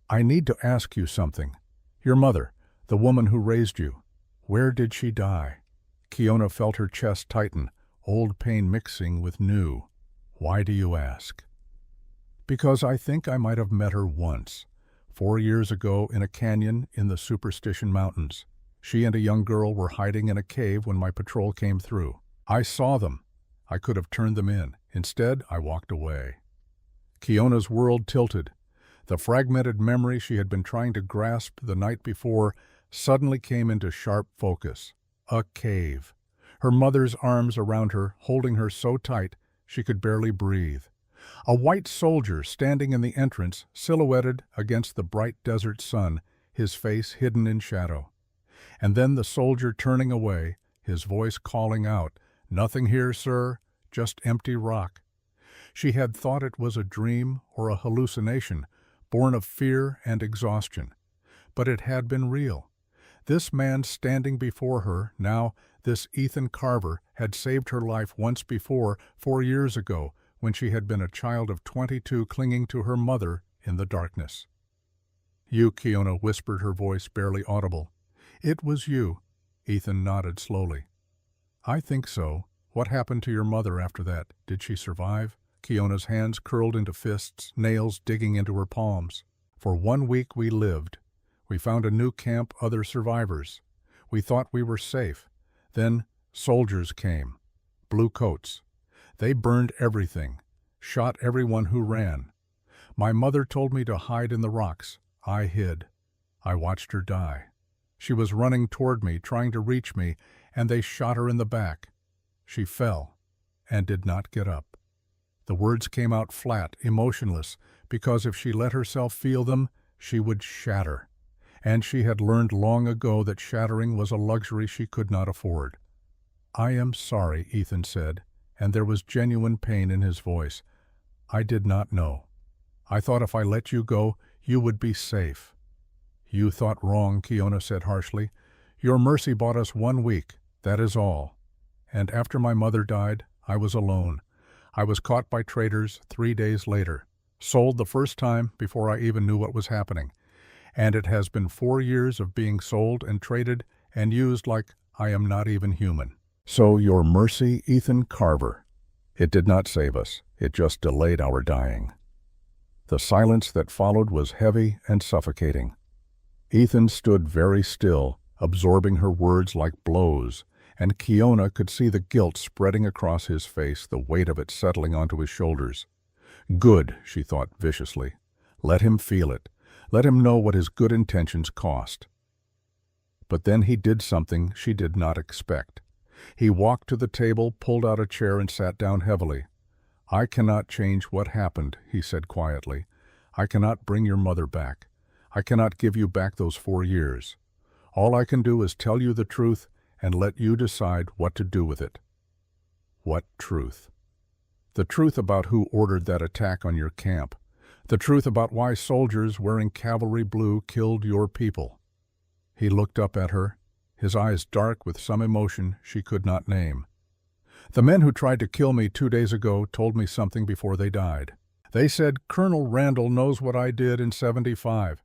I need to ask you something. Your mother, the woman who raised you, where did she die?" Kiona felt her chest tighten, old pain mixing with new. "Why do you ask?" "Because I think I might have met her once, 4 years ago in a canyon in the Superstition Mountains. She and a young girl were hiding in a cave when my patrol came through. I saw them. I could have turned them in. Instead, I walked away." Kiona's world tilted. The fragmented memory she had been trying to grasp the night before suddenly came into sharp focus. A cave. Her mother's arms around her, holding her so tight she could barely breathe. A white soldier standing in the entrance, silhouetted against the bright desert sun, his face hidden in shadow. And then the soldier turning away, his voice calling out, "Nothing here, sir, just empty rock." She had thought it was a dream or a hallucination, born of fear and exhaustion. But it had been real. This man standing before her, now this Ethan Carver, had saved her life once before, 4 years ago, when she had been a child of 22 clinging to her mother in the darkness. "You," Kiona whispered, her voice barely audible. "It was you." Ethan nodded slowly. "I think so. What happened to your mother after that? Did she survive?" Kiona's hands curled into fists, nails digging into her palms. "For 1 week we lived. We found a new camp, other survivors. We thought we were safe. Then soldiers came. Blue coats. They burned everything, shot everyone who ran. My mother told me to hide in the rocks. I hid. I watched her die. She was running toward me, trying to reach me, and they shot her in the back. She fell and did not get up." The words came out flat, emotionless, because if she let herself feel them, she would shatter. And she had learned long ago that shattering was a luxury she could not afford. "I am sorry," Ethan said, and there was genuine pain in his voice. "I did not know. I thought if I let you go, you would be safe." "You thought wrong," Kiona said harshly. "Your mercy bought us 1 week, that is all. And after my mother died, I was alone. I was caught by traitors 3 days later, sold the first time before I even knew what was happening. And it has been 4 years of being sold and traded and used like I am not even human." "So your mercy, Ethan Carver. It did not save us. It just delayed our dying." The silence that followed was heavy and suffocating. Ethan stood very still, absorbing her words like blows, and Kiona could see the guilt spreading across his face, the weight of it settling onto his shoulders. Good, she thought viciously. Let him feel it. Let him know what his good intentions cost. But then he did something she did not expect. He walked to the table, pulled out a chair, and sat down heavily. "I cannot change what happened," he said quietly. "I cannot bring your mother back. I cannot give you back those 4 years. All I can do is tell you the truth and let you decide what to do with it." What truth? The truth about who ordered that attack on your camp. The truth about why soldiers wearing cavalry blue killed your people. He looked up at her, his eyes dark with some emotion she could not name. "The men who tried to kill me 2 days ago told me something before they died. They said, 'Colonel Randall knows what I did in '75.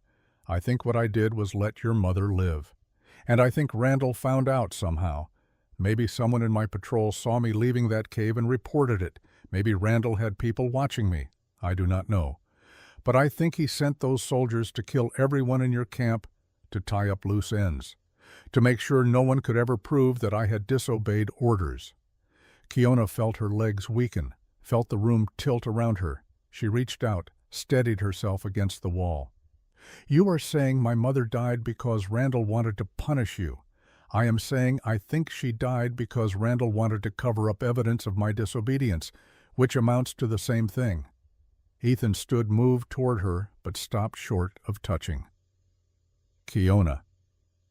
I think what I did was let your mother live. And I think Randall found out somehow. Maybe someone in my patrol saw me leaving that cave and reported it. Maybe Randall had people watching me. I do not know. But I think he sent those soldiers to kill everyone in your camp, to tie up loose ends, to make sure no one could ever prove that I had disobeyed orders." Kiona felt her legs weaken, felt the room tilt around her. She reached out, steadied herself against the wall. "You are saying my mother died because Randall wanted to punish you. I am saying I think she died because Randall wanted to cover up evidence of my disobedience, which amounts to the same thing." Ethan stood moved toward her, but stopped short of touching. Kiona,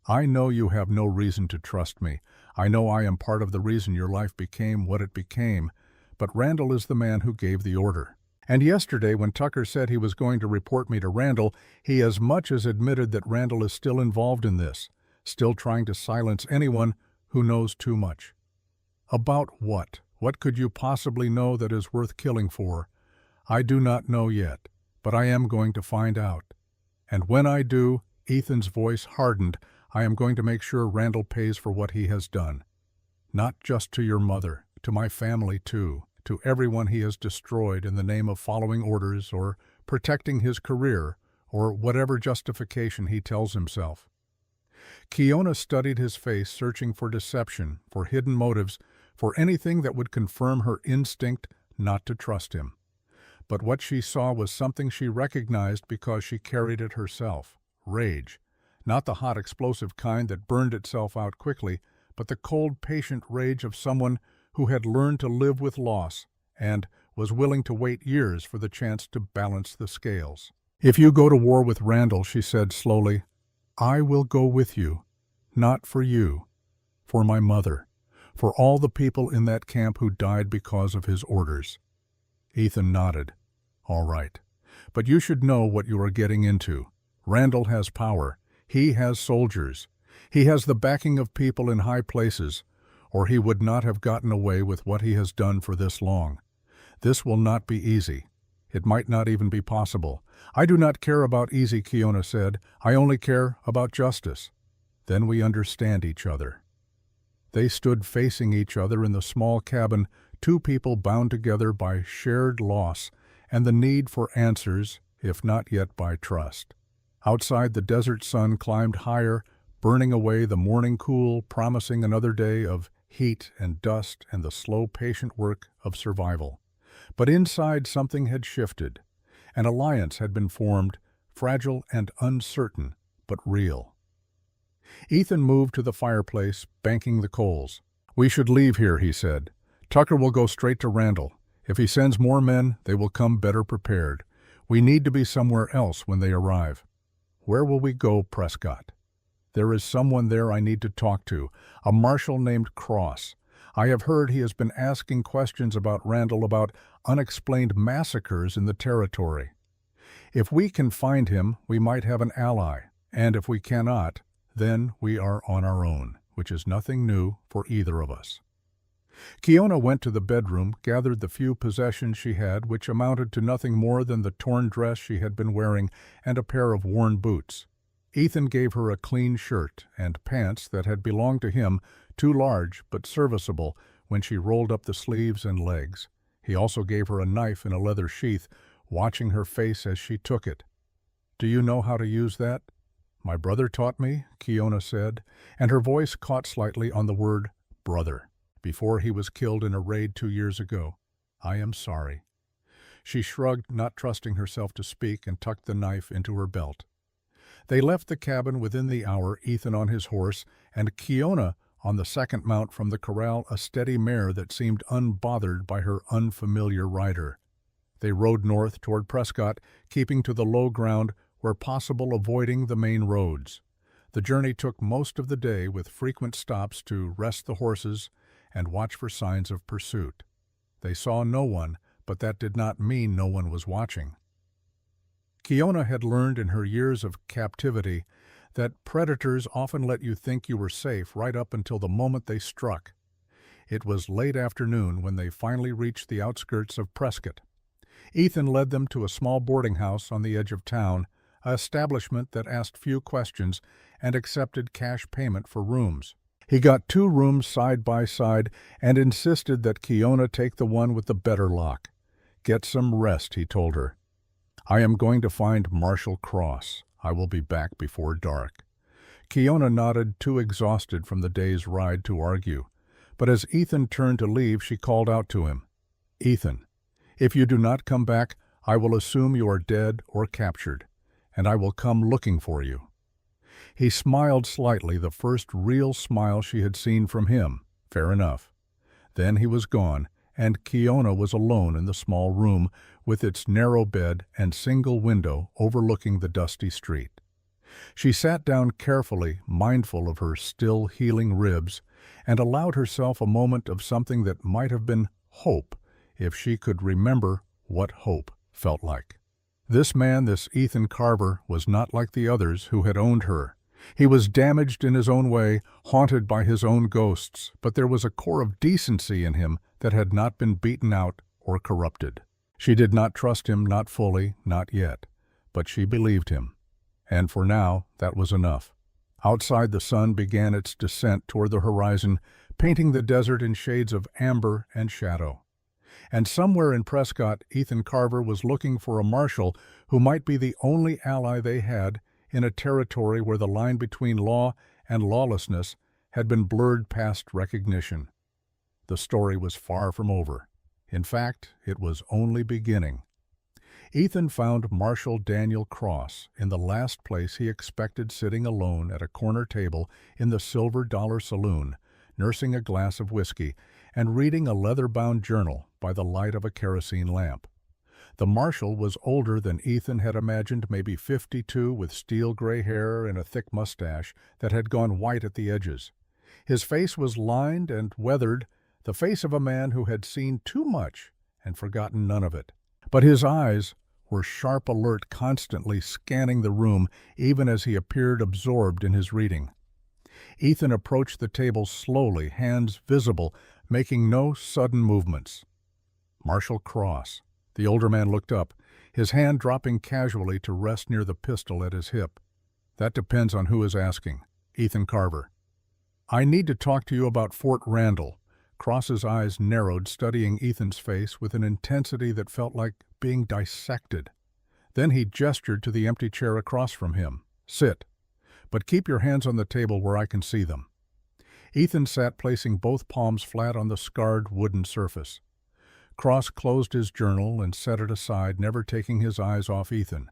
I know you have no reason to trust me. I know I am part of the reason your life became what it became, but Randall is the man who gave the order. And yesterday, when Tucker said he was going to report me to Randall, he as much as admitted that Randall is still involved in this, still trying to silence anyone who knows too much. About what? What could you possibly know that is worth killing for? I do not know yet, but I am going to find out. And when I do, Ethan's voice hardened, I am going to make sure Randall pays for what he has done. Not just to your mother, to my family too, to everyone he has destroyed in the name of following orders or protecting his career or whatever justification he tells himself. Kiona studied his face, searching for deception, for hidden motives, for anything that would confirm her instinct not to trust him. But what she saw was something she recognized because she carried it herself. Rage. Not the hot, explosive kind that burned itself out quickly, but the cold, patient rage of someone who had learned to live with loss and was willing to wait years for the chance to balance the scales. If you go to war with Randall, she said slowly, I will go with you. Not for you. For my mother. For all the people in that camp who died because of his orders. Ethan nodded. All right. But you should know what you are getting into. Randall has power. He has soldiers. He has the backing of people in high places, or he would not have gotten away with what he has done for this long. This will not be easy. It might not even be possible. I do not care about easy, Kiona said. I only care about justice. Then we understand each other. They stood facing each other in the small cabin, two people bound together by shared loss and the need for answers, if not yet by trust. Outside, the desert sun climbed higher, burning away the morning cool, promising another day of heat and dust and the slow, patient work of survival. But inside, something had shifted. An alliance had been formed, fragile and uncertain, but real. Ethan moved to the fireplace, banking the coals. We should leave here, he said. Tucker will go straight to Randall. If he sends more men, they will come better prepared. We need to be somewhere else when they arrive. Where will we go, Prescott? There is someone there I need to talk to, a marshal named Cross. I have heard he has been asking questions about Randall, about unexplained massacres in the territory. If we can find him, we might have an ally, and if we cannot, then we are on our own, which is nothing new for either of us. Kiona went to the bedroom, gathered the few possessions she had, which amounted to nothing more than the torn dress she had been wearing and a pair of worn boots. Ethan gave her a clean shirt and pants that had belonged to him, too large but serviceable when she rolled up the sleeves and legs. He also gave her a knife in a leather sheath, watching her face as she took it. Do you know how to use that? My brother taught me, Kiona said, and her voice caught slightly on the word brother. Before he was killed in a raid 2 years ago. I am sorry. She shrugged, not trusting herself to speak, and tucked the knife into her belt. They left the cabin within the hour, Ethan on his horse, and Kiona on the second mount from the corral, a steady mare that seemed unbothered by her unfamiliar rider. They rode north toward Prescott, keeping to the low ground where possible, avoiding the main roads. The journey took most of the day, with frequent stops to rest the horses and watch for signs of pursuit. They saw no one, but that did not mean no one was watching. Kiona had learned in her years of captivity that predators often let you think you were safe right up until the moment they struck. It was late afternoon when they finally reached the outskirts of Prescott. Ethan led them to a small boarding house on the edge of town, an establishment that asked few questions and accepted cash payment for rooms. He got 2 rooms side by side and insisted that Kiona take the one with the better lock. Get some rest, he told her. I am going to find Marshal Cross. I will be back before dark. Kiona nodded, too exhausted from the day's ride to argue. But as Ethan turned to leave, she called out to him. Ethan, if you do not come back, I will assume you are dead or captured, and I will come looking for you. He smiled slightly, the first real smile she had seen from him. Fair enough. Then he was gone, and Kiona was alone in the small room, with its narrow bed and single window overlooking the dusty street. She sat down carefully, mindful of her still healing ribs, and allowed herself a moment of something that might have been hope if she could remember what hope felt like. This man, this Ethan Carver, was not like the others who had owned her. He was damaged in his own way, haunted by his own ghosts, but there was a core of decency in him that had not been beaten out or corrupted. She did not trust him, not fully, not yet, but she believed him. And for now, that was enough. Outside, the sun began its descent toward the horizon, painting the desert in shades of amber and shadow. And somewhere in Prescott, Ethan Carver was looking for a marshal who might be the only ally they had in a territory where the line between law and lawlessness had been blurred past recognition. The story was far from over. In fact, it was only beginning. Ethan found Marshal Daniel Cross in the last place he expected, sitting alone at a corner table in the Silver Dollar Saloon, nursing a glass of whiskey and reading a leather-bound journal by the light of a kerosene lamp. The marshal was older than Ethan had imagined, maybe 52, with steel gray hair and a thick mustache that had gone white at the edges. His face was lined and weathered, the face of a man who had seen too much and forgotten none of it. But his eyes were sharp, alert, constantly scanning the room, even as he appeared absorbed in his reading. Ethan approached the table slowly, hands visible, making no sudden movements. Marshal Cross. The older man looked up, his hand dropping casually to rest near the pistol at his hip. That depends on who is asking. Ethan Carver. I need to talk to you about Fort Randall. Cross's eyes narrowed, studying Ethan's face with an intensity that felt like being dissected. Then he gestured to the empty chair across from him. Sit, but keep your hands on the table where I can see them. Ethan sat, placing both palms flat on the scarred wooden surface. Cross closed his journal and set it aside, never taking his eyes off Ethan.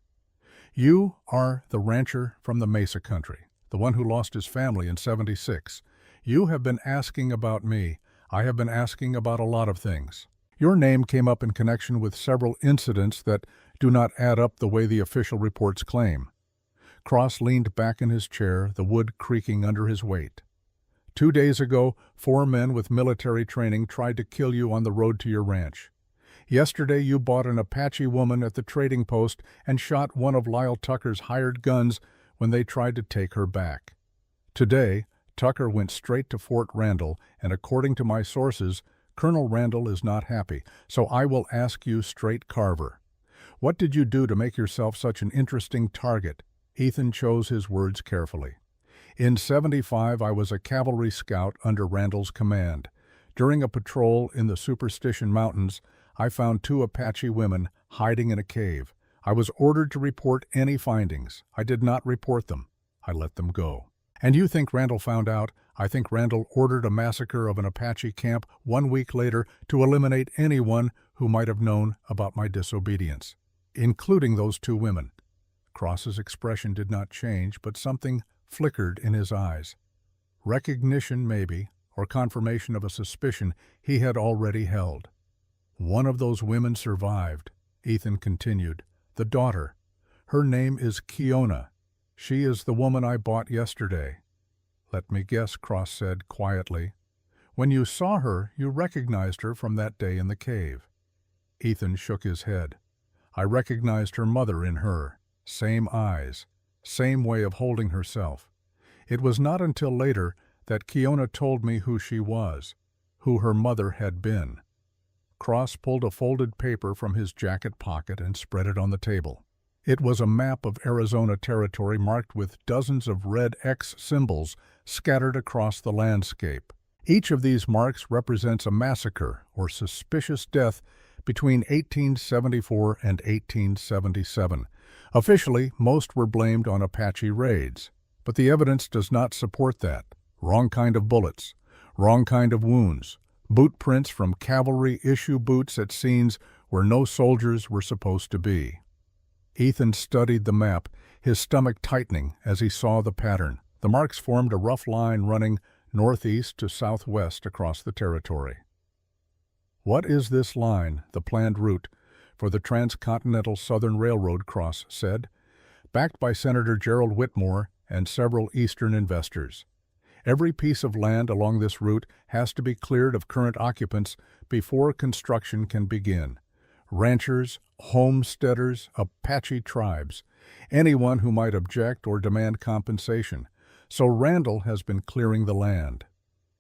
You are the rancher from the Mesa country, the one who lost his family in '76. You have been asking about me. I have been asking about a lot of things. Your name came up in connection with several incidents that do not add up the way the official reports claim. Cross leaned back in his chair, the wood creaking under his weight. 2 days ago, 4 men with military training tried to kill you on the road to your ranch. Yesterday, you bought an Apache woman at the trading post and shot one of Lyle Tucker's hired guns when they tried to take her back. Today, Tucker went straight to Fort Randall, and according to my sources, Colonel Randall is not happy, so I will ask you straight, Carver. What did you do to make yourself such an interesting target? Ethan chose his words carefully. In '75, I was a cavalry scout under Randall's command. During a patrol in the Superstition Mountains, I found 2 Apache women hiding in a cave. I was ordered to report any findings. I did not report them. I let them go. And you think Randall found out? I think Randall ordered a massacre of an Apache camp 1 week later to eliminate anyone who might have known about my disobedience, including those 2 women. Cross's expression did not change, but something flickered in his eyes. Recognition, maybe, or confirmation of a suspicion he had already held. One of those women survived, Ethan continued. The daughter. Her name is Kiona. She is the woman I bought yesterday. Let me guess, Cross said quietly. When you saw her, you recognized her from that day in the cave. Ethan shook his head. I recognized her mother in her. Same eyes. Same way of holding herself. It was not until later that Kiona told me who she was, who her mother had been. Cross pulled a folded paper from his jacket pocket and spread it on the table. It was a map of Arizona territory marked with dozens of red X symbols scattered across the landscape. Each of these marks represents a massacre or suspicious death between 1874 and 1877. Officially, most were blamed on Apache raids, but the evidence does not support that. Wrong kind of bullets, wrong kind of wounds, boot prints from cavalry issue boots at scenes where no soldiers were supposed to be. Ethan studied the map, his stomach tightening as he saw the pattern. The marks formed a rough line running northeast to southwest across the territory. What is this line, the planned route, for the Transcontinental Southern Railroad, Cross said, backed by Senator Gerald Whitmore and several Eastern investors. Every piece of land along this route has to be cleared of current occupants before construction can begin. Ranchers, homesteaders, Apache tribes, anyone who might object or demand compensation. So Randall has been clearing the land.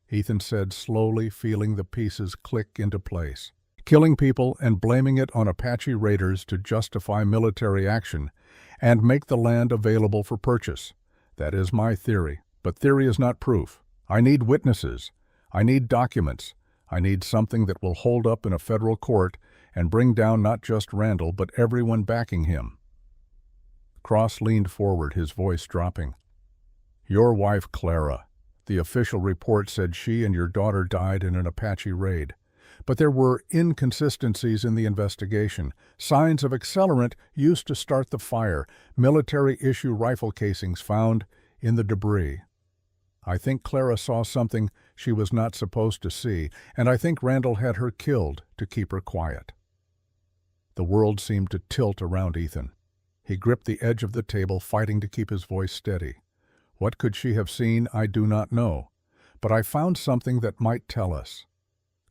Ethan said, slowly feeling the pieces click into place. Killing people and blaming it on Apache raiders to justify military action and make the land available for purchase. That is my theory, but theory is not proof. I need witnesses. I need documents. I need something that will hold up in a federal court and bring down not just Randall, but everyone backing him. Cross leaned forward, his voice dropping. Your wife, Clara. The official report said she and your daughter died in an Apache raid. But there were inconsistencies in the investigation, signs of accelerant used to start the fire, military-issue rifle casings found in the debris. I think Clara saw something she was not supposed to see, and I think Randall had her killed to keep her quiet. The world seemed to tilt around Ethan. He gripped the edge of the table, fighting to keep his voice steady. What could she have seen, I do not know, but I found something that might tell us.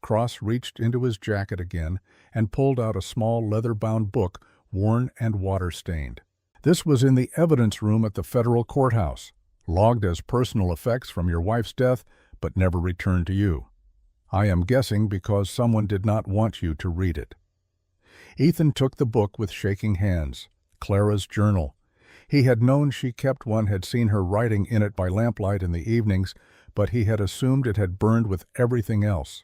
Cross reached into his jacket again and pulled out a small leather-bound book, worn and water-stained. This was in the evidence room at the federal courthouse, logged as personal effects from your wife's death, but never returned to you. I am guessing because someone did not want you to read it. Ethan took the book with shaking hands. Clara's journal. He had known she kept one, had seen her writing in it by lamplight in the evenings, but he had assumed it had burned with everything else.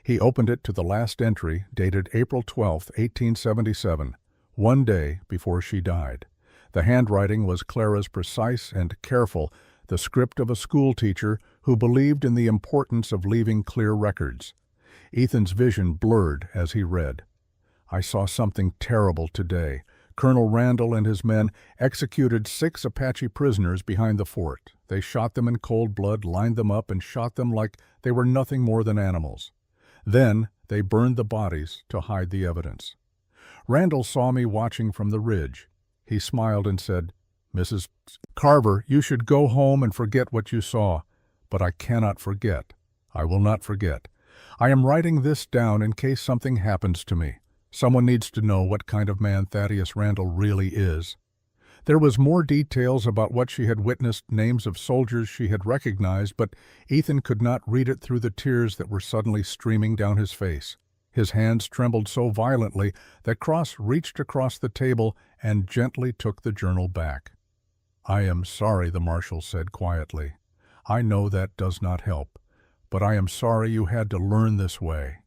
He opened it to the last entry, dated April 12, 1877, one day before she died. The handwriting was Clara's precise and careful, the script of a schoolteacher who believed in the importance of leaving clear records. Ethan's vision blurred as he read. I saw something terrible today. Colonel Randall and his men executed 6 Apache prisoners behind the fort. They shot them in cold blood, lined them up, and shot them like they were nothing more than animals. Then they burned the bodies to hide the evidence. Randall saw me watching from the ridge. He smiled and said, Mrs. Carver, you should go home and forget what you saw. But I cannot forget. I will not forget. I am writing this down in case something happens to me. Someone needs to know what kind of man Thaddeus Randall really is. There was more details about what she had witnessed, names of soldiers she had recognized, but Ethan could not read it through the tears that were suddenly streaming down his face. His hands trembled so violently that Cross reached across the table and gently took the journal back. I am sorry, the marshal said quietly. I know that does not help, but I am sorry you had to learn this way.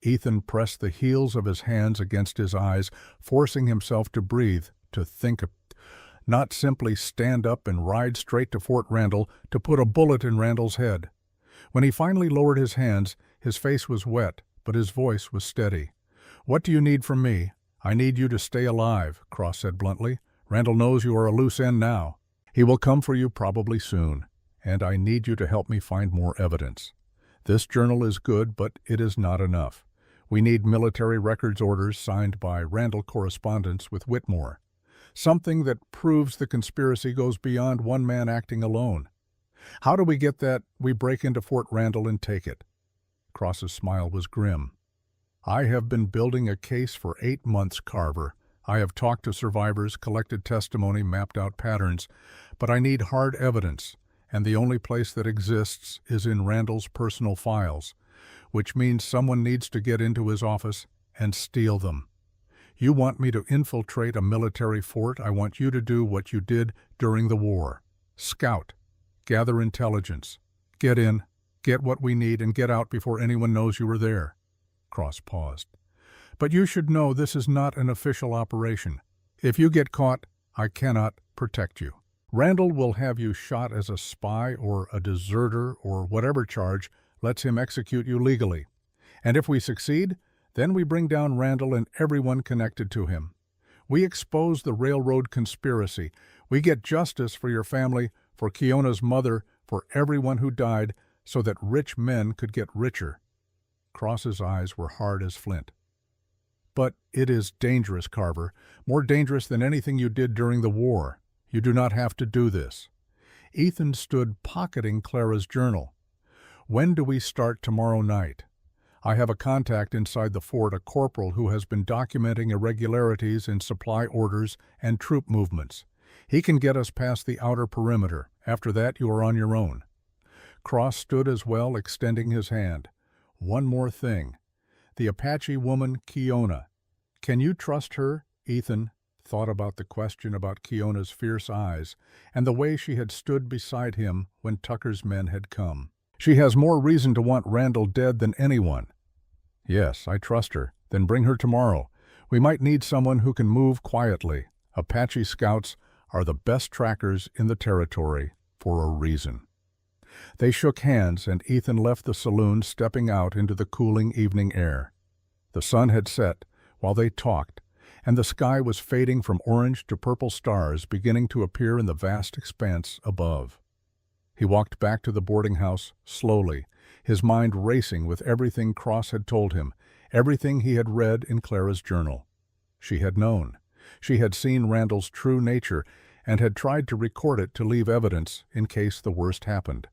Ethan pressed the heels of his hands against his eyes, forcing himself to breathe, to think, not simply stand up and ride straight to Fort Randall to put a bullet in Randall's head. When he finally lowered his hands, his face was wet, but his voice was steady. What do you need from me? I need you to stay alive, Cross said bluntly. Randall knows you are a loose end now. He will come for you probably soon, and I need you to help me find more evidence. This journal is good, but it is not enough. We need military records orders signed by Randall correspondents with Whitmore. Something that proves the conspiracy goes beyond one man acting alone. How do we get that? We break into Fort Randall and take it. Cross's smile was grim. I have been building a case for 8 months, Carver. I have talked to survivors, collected testimony, mapped out patterns, but I need hard evidence, and the only place that exists is in Randall's personal files, which means someone needs to get into his office and steal them. You want me to infiltrate a military fort? I want you to do what you did during the war. Scout, gather intelligence, get in, get what we need, and get out before anyone knows you were there. Cross paused. But you should know this is not an official operation. If you get caught, I cannot protect you. Randall will have you shot as a spy or a deserter or whatever charge lets him execute you legally. And if we succeed, then we bring down Randall and everyone connected to him. We expose the railroad conspiracy. We get justice for your family, for Kiona's mother, for everyone who died, so that rich men could get richer. Cross's eyes were hard as flint. But it is dangerous, Carver, more dangerous than anything you did during the war. You do not have to do this." Ethan stood pocketing Clara's journal. "When do we start tomorrow night? I have a contact inside the fort, a corporal who has been documenting irregularities in supply orders and troop movements. He can get us past the outer perimeter. After that, you are on your own." Cross stood as well, extending his hand. "One more thing. The Apache woman, Kiona. Can you trust her?" Ethan thought about the question about Kiona's fierce eyes and the way she had stood beside him when Tucker's men had come. "She has more reason to want Randall dead than anyone." "Yes, I trust her. Then bring her tomorrow. We might need someone who can move quietly. Apache scouts are the best trackers in the territory for a reason." They shook hands, and Ethan left the saloon, stepping out into the cooling evening air. The sun had set while they talked, and the sky was fading from orange to purple, stars beginning to appear in the vast expanse above. He walked back to the boarding house slowly, his mind racing with everything Cross had told him, everything he had read in Clara's journal. She had known. She had seen Randall's true nature and had tried to record it to leave evidence in case the worst happened.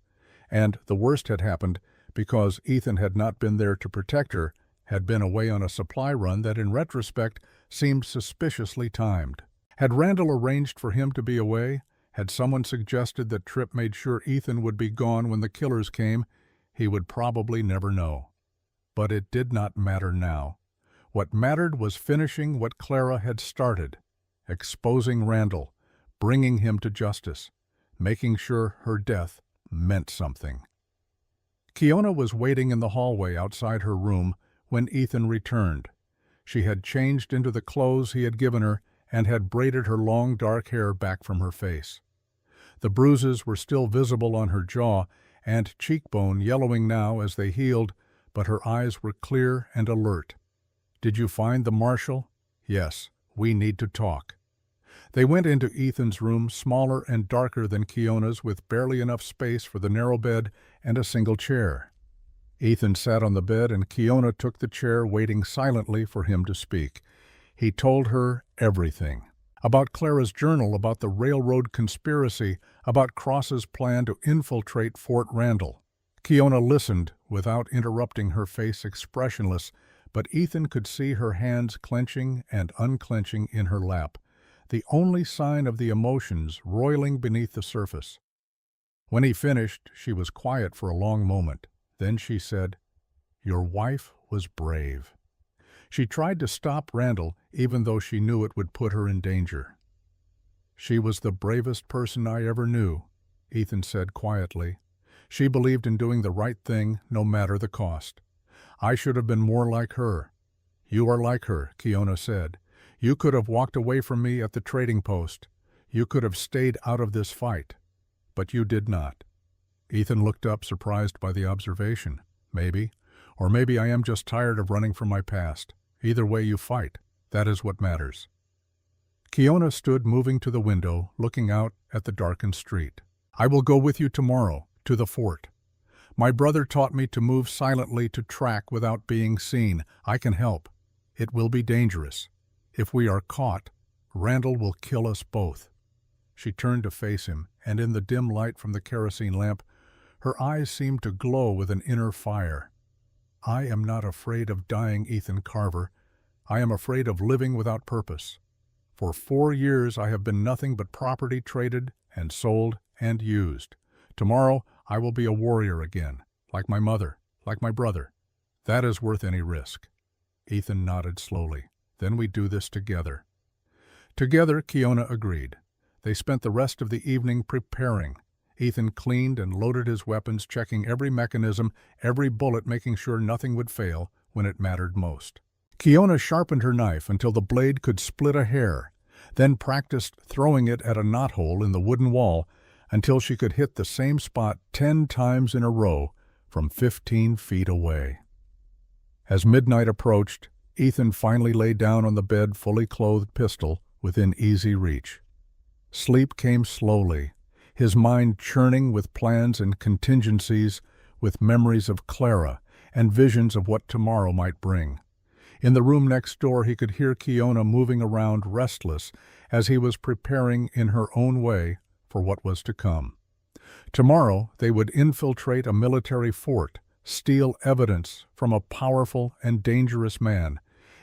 And the worst had happened because Ethan had not been there to protect her, had been away on a supply run that in retrospect seemed suspiciously timed. Had Randall arranged for him to be away? Had someone suggested that Tripp made sure Ethan would be gone when the killers came? He would probably never know. But it did not matter now. What mattered was finishing what Clara had started, exposing Randall, bringing him to justice, making sure her death meant something. Kiona was waiting in the hallway outside her room when Ethan returned. She had changed into the clothes he had given her and had braided her long dark hair back from her face. The bruises were still visible on her jaw and cheekbone, yellowing now as they healed, but her eyes were clear and alert. "Did you find the marshal?" "Yes, we need to talk." They went into Ethan's room, smaller and darker than Kiona's, with barely enough space for the narrow bed and a single chair. Ethan sat on the bed and Kiona took the chair, waiting silently for him to speak. He told her everything. About Clara's journal, about the railroad conspiracy, about Cross's plan to infiltrate Fort Randall. Kiona listened without interrupting, her face expressionless, but Ethan could see her hands clenching and unclenching in her lap, the only sign of the emotions roiling beneath the surface. When he finished, she was quiet for a long moment. Then she said, "Your wife was brave." She tried to stop Randall, even though she knew it would put her in danger. "She was the bravest person I ever knew," Ethan said quietly. "She believed in doing the right thing, no matter the cost. I should have been more like her." "You are like her," Kiona said. "You could have walked away from me at the trading post. You could have stayed out of this fight. But you did not." Ethan looked up, surprised by the observation. "Maybe. Or maybe I am just tired of running from my past. Either way you fight. That is what matters." Kiona stood moving to the window, looking out at the darkened street. "I will go with you tomorrow, to the fort. My brother taught me to move silently, to track without being seen. I can help. It will be dangerous. If we are caught, Randall will kill us both." She turned to face him, and in the dim light from the kerosene lamp, her eyes seemed to glow with an inner fire. "I am not afraid of dying, Ethan Carver. I am afraid of living without purpose. For 4 years I have been nothing but property traded and sold and used. Tomorrow I will be a warrior again, like my mother, like my brother. That is worth any risk." Ethan nodded slowly. "Then we do this together." Together, Kiona agreed. They spent the rest of the evening preparing. Ethan cleaned and loaded his weapons, checking every mechanism, every bullet, making sure nothing would fail when it mattered most. Kiona sharpened her knife until the blade could split a hair, then practiced throwing it at a knothole in the wooden wall until she could hit the same spot 10 times in a row from 15 feet away. As midnight approached, Ethan finally lay down on the bed, fully clothed, pistol within easy reach. Sleep came slowly, his mind churning with plans and contingencies, with memories of Clara and visions of what tomorrow might bring. In the room next door he could hear Kiona moving around restless as he was preparing in her own way for what was to come. Tomorrow they would infiltrate a military fort, steal evidence from a powerful and dangerous man,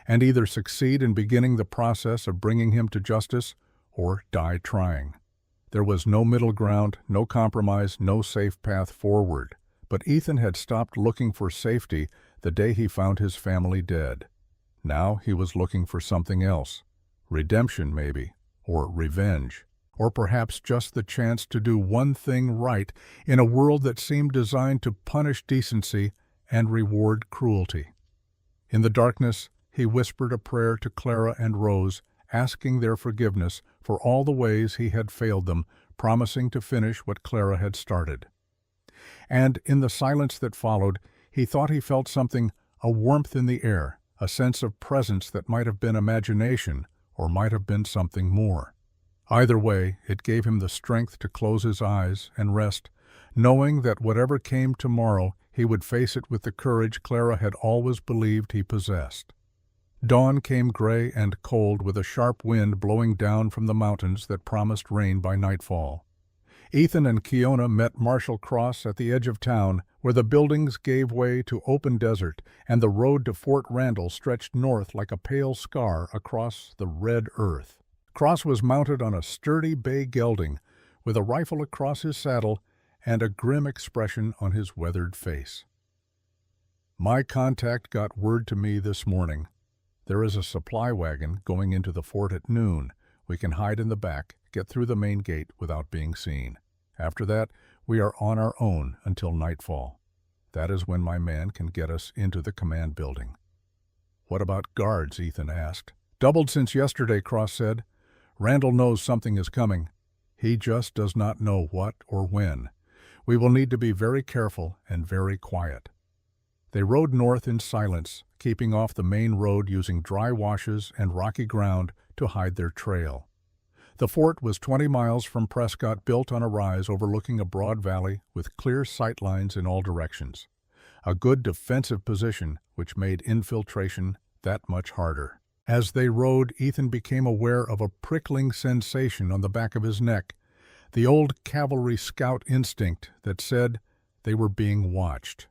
and either succeed in beginning the process of bringing him to justice or die trying. There was no middle ground, no compromise, no safe path forward. But Ethan had stopped looking for safety the day he found his family dead. Now he was looking for something else. Redemption, maybe, or revenge, or perhaps just the chance to do one thing right in a world that seemed designed to punish decency and reward cruelty. In the darkness, he whispered a prayer to Clara and Rose, asking their forgiveness for all the ways he had failed them, promising to finish what Clara had started. And in the silence that followed, he thought he felt something, a warmth in the air, a sense of presence that might have been imagination or might have been something more. Either way, it gave him the strength to close his eyes and rest, knowing that whatever came tomorrow, he would face it with the courage Clara had always believed he possessed. Dawn came gray and cold with a sharp wind blowing down from the mountains that promised rain by nightfall. Ethan and Kiona met Marshall Cross at the edge of town, where the buildings gave way to open desert and the road to Fort Randall stretched north like a pale scar across the red earth. Cross was mounted on a sturdy bay gelding, with a rifle across his saddle and a grim expression on his weathered face. "My contact got word to me this morning. There is a supply wagon going into the fort at noon. We can hide in the back, get through the main gate without being seen. After that, we are on our own until nightfall. That is when my man can get us into the command building." "What about guards?" Ethan asked. "Doubled since yesterday," Cross said. "Randall knows something is coming. He just does not know what or when. We will need to be very careful and very quiet." They rode north in silence, keeping off the main road using dry washes and rocky ground to hide their trail. The fort was 20 miles from Prescott, built on a rise overlooking a broad valley with clear sight lines in all directions. A good defensive position which made infiltration that much harder. As they rode, Ethan became aware of a prickling sensation on the back of his neck, the old cavalry scout instinct that said they were being watched.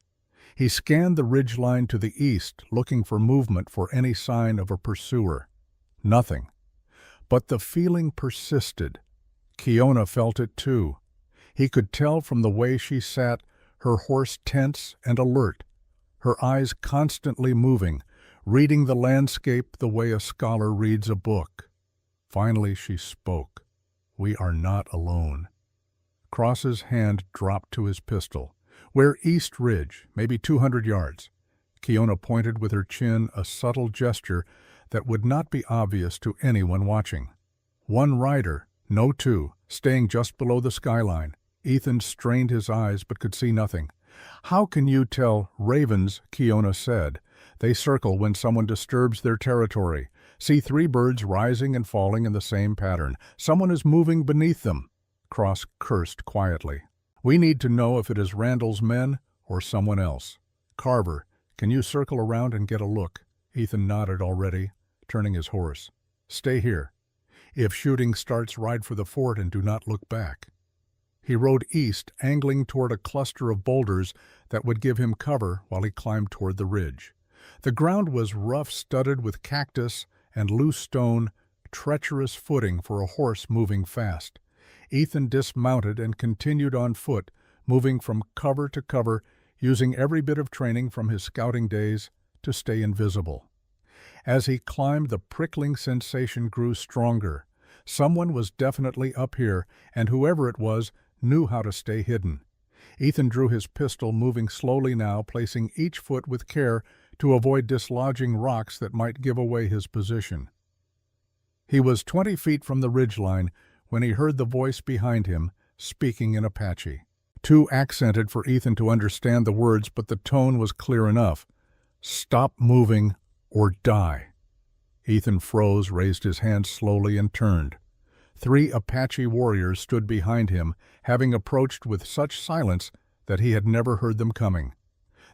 He scanned the ridgeline to the east, looking for movement, for any sign of a pursuer. Nothing. But the feeling persisted. Kiona felt it too. He could tell from the way she sat, her horse tense and alert, her eyes constantly moving, reading the landscape the way a scholar reads a book. Finally she spoke. "We are not alone." Cross's hand dropped to his pistol. "We're East Ridge, maybe 200 yards. Kiona pointed with her chin, a subtle gesture that would not be obvious to anyone watching. "One rider, no two, staying just below the skyline." Ethan strained his eyes but could see nothing. "How can you tell?" "Ravens," Kiona said. "They circle when someone disturbs their territory. See 3 birds rising and falling in the same pattern. Someone is moving beneath them." Cross cursed quietly. "We need to know if it is Randall's men or someone else. Carver, can you circle around and get a look?" Ethan nodded already, turning his horse. "Stay here. If shooting starts, ride for the fort and do not look back." He rode east, angling toward a cluster of boulders that would give him cover while he climbed toward the ridge. The ground was rough, studded with cactus and loose stone, treacherous footing for a horse moving fast. Ethan dismounted and continued on foot, moving from cover to cover, using every bit of training from his scouting days to stay invisible. As he climbed, the prickling sensation grew stronger. Someone was definitely up here, and whoever it was knew how to stay hidden. Ethan drew his pistol, moving slowly now, placing each foot with care to avoid dislodging rocks that might give away his position. He was 20 feet from the ridgeline when he heard the voice behind him, speaking in Apache. Too accented for Ethan to understand the words, but the tone was clear enough. "Stop moving or die." Ethan froze, raised his hand slowly, and turned. 3 Apache warriors stood behind him, having approached with such silence that he had never heard them coming.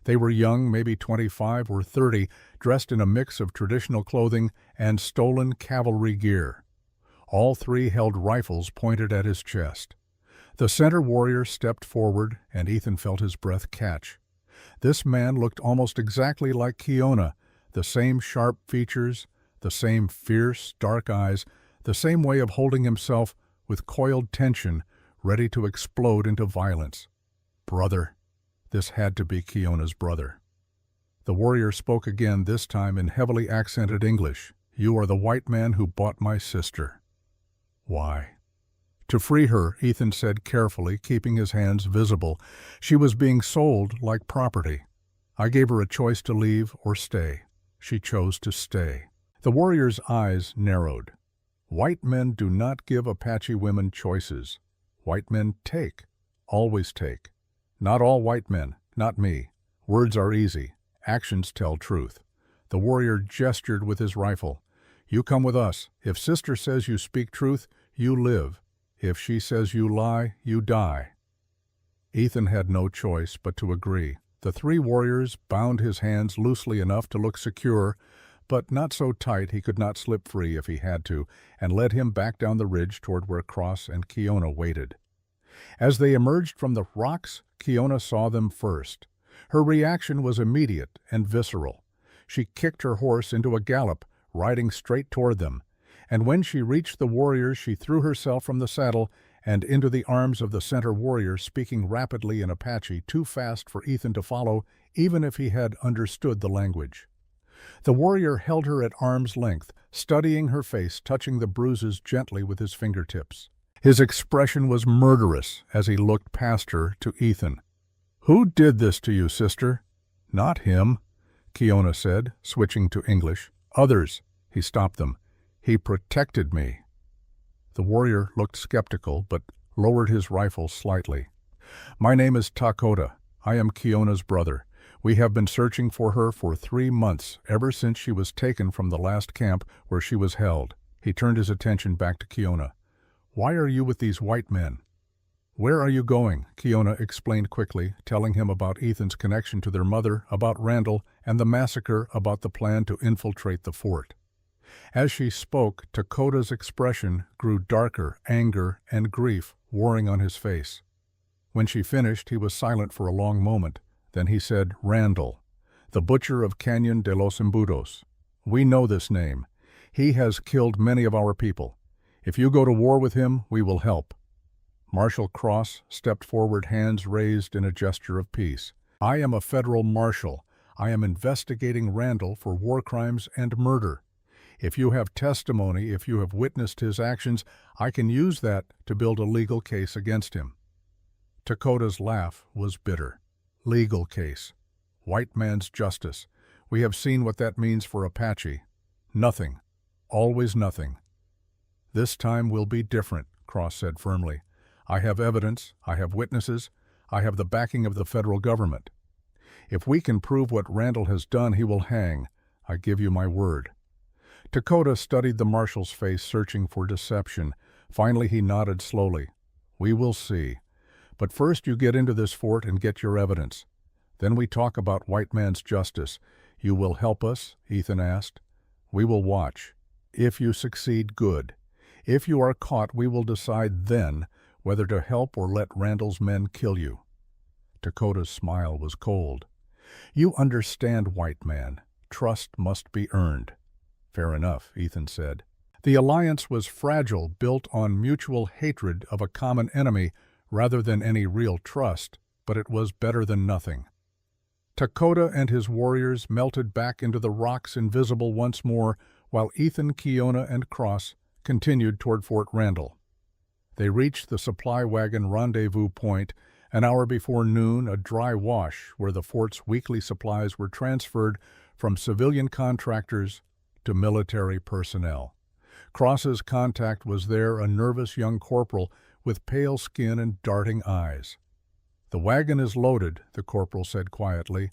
They were young, maybe 25 or 30, dressed in a mix of traditional clothing and stolen cavalry gear. All three held rifles pointed at his chest. The center warrior stepped forward, and Ethan felt his breath catch. This man looked almost exactly like Kiona, the same sharp features, the same fierce, dark eyes, the same way of holding himself with coiled tension, ready to explode into violence. Brother. This had to be Kiona's brother. The warrior spoke again, this time in heavily accented English. You are the white man who bought my sister. Why? To free her, Ethan said carefully, keeping his hands visible. She was being sold like property. I gave her a choice to leave or stay. She chose to stay. The warrior's eyes narrowed. White men do not give Apache women choices. White men take, always take. Not all white men, not me. Words are easy. Actions tell truth. The warrior gestured with his rifle. You come with us. If sister says you speak truth, you live. If she says you lie, you die. Ethan had no choice but to agree. The three warriors bound his hands loosely enough to look secure, but not so tight he could not slip free if he had to, and led him back down the ridge toward where Cross and Kiona waited. As they emerged from the rocks, Kiona saw them first. Her reaction was immediate and visceral. She kicked her horse into a gallop, riding straight toward them. And when she reached the warriors, she threw herself from the saddle and into the arms of the center warrior, speaking rapidly in Apache, too fast for Ethan to follow, even if he had understood the language. The warrior held her at arm's length, studying her face, touching the bruises gently with his fingertips. His expression was murderous as he looked past her to Ethan. Who did this to you, sister? Not him, Kiona said, switching to English. Others. He stopped them. He protected me. The warrior looked skeptical, but lowered his rifle slightly. My name is Takota. I am Kiona's brother. We have been searching for her for 3 months, ever since she was taken from the last camp where she was held. He turned his attention back to Kiona. Why are you with these white men? Where are you going? Kiona explained quickly, telling him about Ethan's connection to their mother, about Randall, and the massacre, about the plan to infiltrate the fort. As she spoke, Takota's expression grew darker, anger and grief warring on his face. When she finished, he was silent for a long moment. Then he said, Randall, the butcher of Canyon de los Embudos. We know this name. He has killed many of our people. If you go to war with him, we will help. Marshal Cross stepped forward, hands raised in a gesture of peace. I am a federal marshal. I am investigating Randall for war crimes and murder. If you have testimony, if you have witnessed his actions, I can use that to build a legal case against him. Takota's laugh was bitter. Legal case. White man's justice. We have seen what that means for Apache. Nothing. Always nothing. This time will be different, Cross said firmly. I have evidence, I have witnesses, I have the backing of the federal government. If we can prove what Randall has done, he will hang. I give you my word. Takota studied the marshal's face, searching for deception. Finally he nodded slowly. We will see. But first you get into this fort and get your evidence. Then we talk about white man's justice. You will help us? Ethan asked. We will watch. If you succeed, good. If you are caught, we will decide then whether to help or let Randall's men kill you. Takota's smile was cold. You understand, white man. Trust must be earned. Fair enough, Ethan said. The alliance was fragile, built on mutual hatred of a common enemy rather than any real trust, but it was better than nothing. Takota and his warriors melted back into the rocks, invisible once more, while Ethan, Kiona, and Cross continued toward Fort Randall. They reached the supply wagon rendezvous point an hour before noon, a dry wash where the fort's weekly supplies were transferred from civilian contractors to military personnel. Cross's contact was there, a nervous young corporal with pale skin and darting eyes. The wagon is loaded, the corporal said quietly.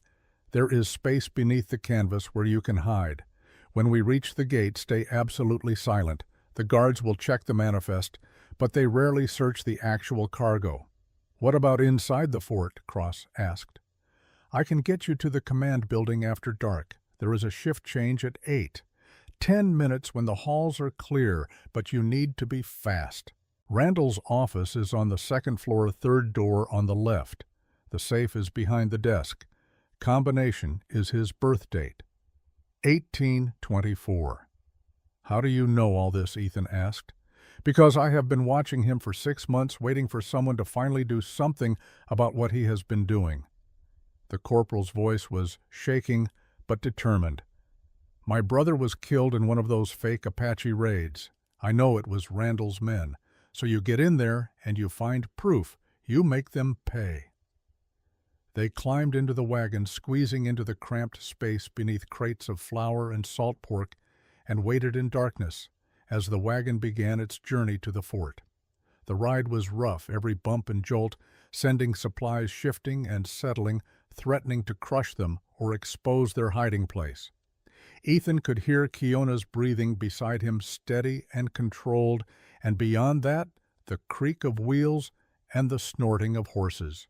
There is space beneath the canvas where you can hide. When we reach the gate, stay absolutely silent. The guards will check the manifest, but they rarely search the actual cargo. What about inside the fort? Cross asked. I can get you to the command building after dark. There is a shift change at 8. 10 minutes when the halls are clear, but you need to be fast. Randall's office is on the second floor, third door on the left. The safe is behind the desk. Combination is his birth date. 1824. How do you know all this? Ethan asked. Because I have been watching him for 6 months, waiting for someone to finally do something about what he has been doing. The corporal's voice was shaking but determined. My brother was killed in one of those fake Apache raids. I know it was Randall's men. So you get in there and you find proof. You make them pay. They climbed into the wagon, squeezing into the cramped space beneath crates of flour and salt pork, and waited in darkness as the wagon began its journey to the fort. The ride was rough, every bump and jolt, sending supplies shifting and settling, threatening to crush them or expose their hiding place. Ethan could hear Kiona's breathing beside him, steady and controlled, and beyond that, the creak of wheels and the snorting of horses.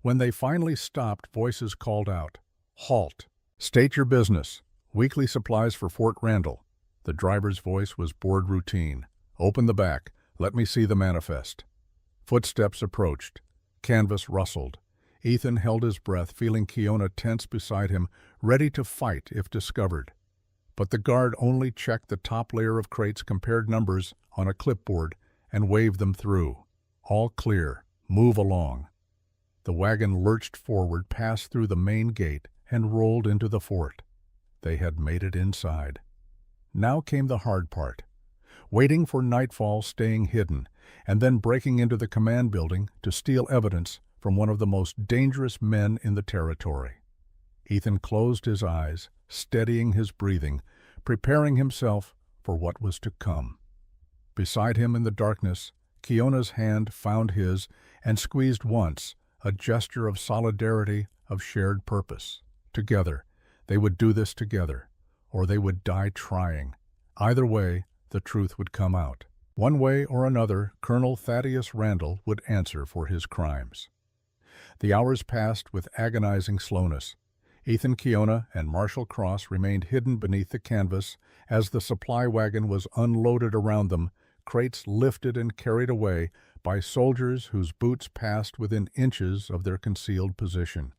When they finally stopped, voices called out, "Halt! State your business. Weekly supplies for Fort Randall." The driver's voice was board routine. "Open the back. Let me see the manifest." Footsteps approached. Canvas rustled. Ethan held his breath, feeling Kiona tense beside him, ready to fight if discovered. But the guard only checked the top layer of crates, compared numbers on a clipboard, and waved them through. All clear. Move along. The wagon lurched forward, passed through the main gate, and rolled into the fort. They had made it inside. Now came the hard part. Waiting for nightfall, staying hidden, and then breaking into the command building to steal evidence from one of the most dangerous men in the territory. Ethan closed his eyes, steadying his breathing, preparing himself for what was to come. Beside him in the darkness, Kiona's hand found his and squeezed once, a gesture of solidarity, of shared purpose. Together, they would do this together, or they would die trying. Either way, the truth would come out. One way or another, Colonel Thaddeus Randall would answer for his crimes. The hours passed with agonizing slowness. Ethan, Kiona, and Marshal Cross remained hidden beneath the canvas as the supply wagon was unloaded around them, crates lifted and carried away by soldiers whose boots passed within inches of their concealed position.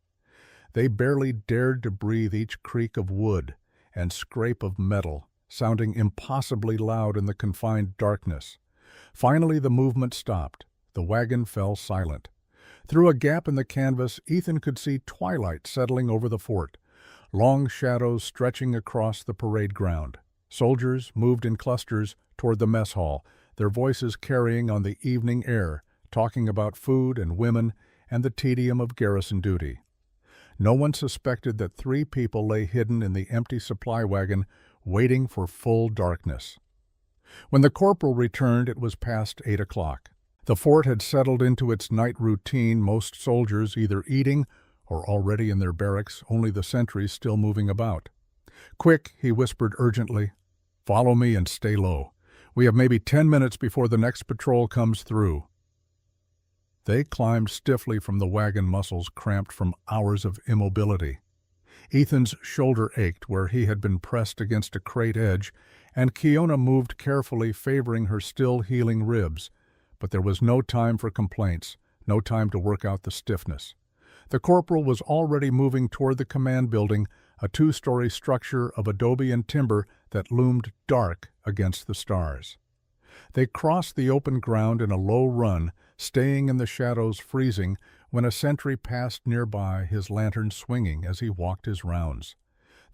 They barely dared to breathe, each creak of wood and scrape of metal sounding impossibly loud in the confined darkness. Finally, the movement stopped. The wagon fell silent. Through a gap in the canvas, Ethan could see twilight settling over the fort, long shadows stretching across the parade ground. Soldiers moved in clusters toward the mess hall, their voices carrying on the evening air, talking about food and women and the tedium of garrison duty. No one suspected that 3 people lay hidden in the empty supply wagon, waiting for full darkness. When the corporal returned, it was past 8 o'clock. The fort had settled into its night routine, most soldiers either eating or already in their barracks, only the sentries still moving about. "Quick," he whispered urgently. "Follow me and stay low. We have maybe 10 minutes before the next patrol comes through." They climbed stiffly from the wagon, muscles cramped from hours of immobility. Ethan's shoulder ached where he had been pressed against a crate edge, and Kiona moved carefully, favoring her still healing ribs. But there was no time for complaints, no time to work out the stiffness. The corporal was already moving toward the command building, a 2-story structure of adobe and timber that loomed dark against the stars. They crossed the open ground in a low run, staying in the shadows, freezing, when a sentry passed nearby, his lantern swinging as he walked his rounds.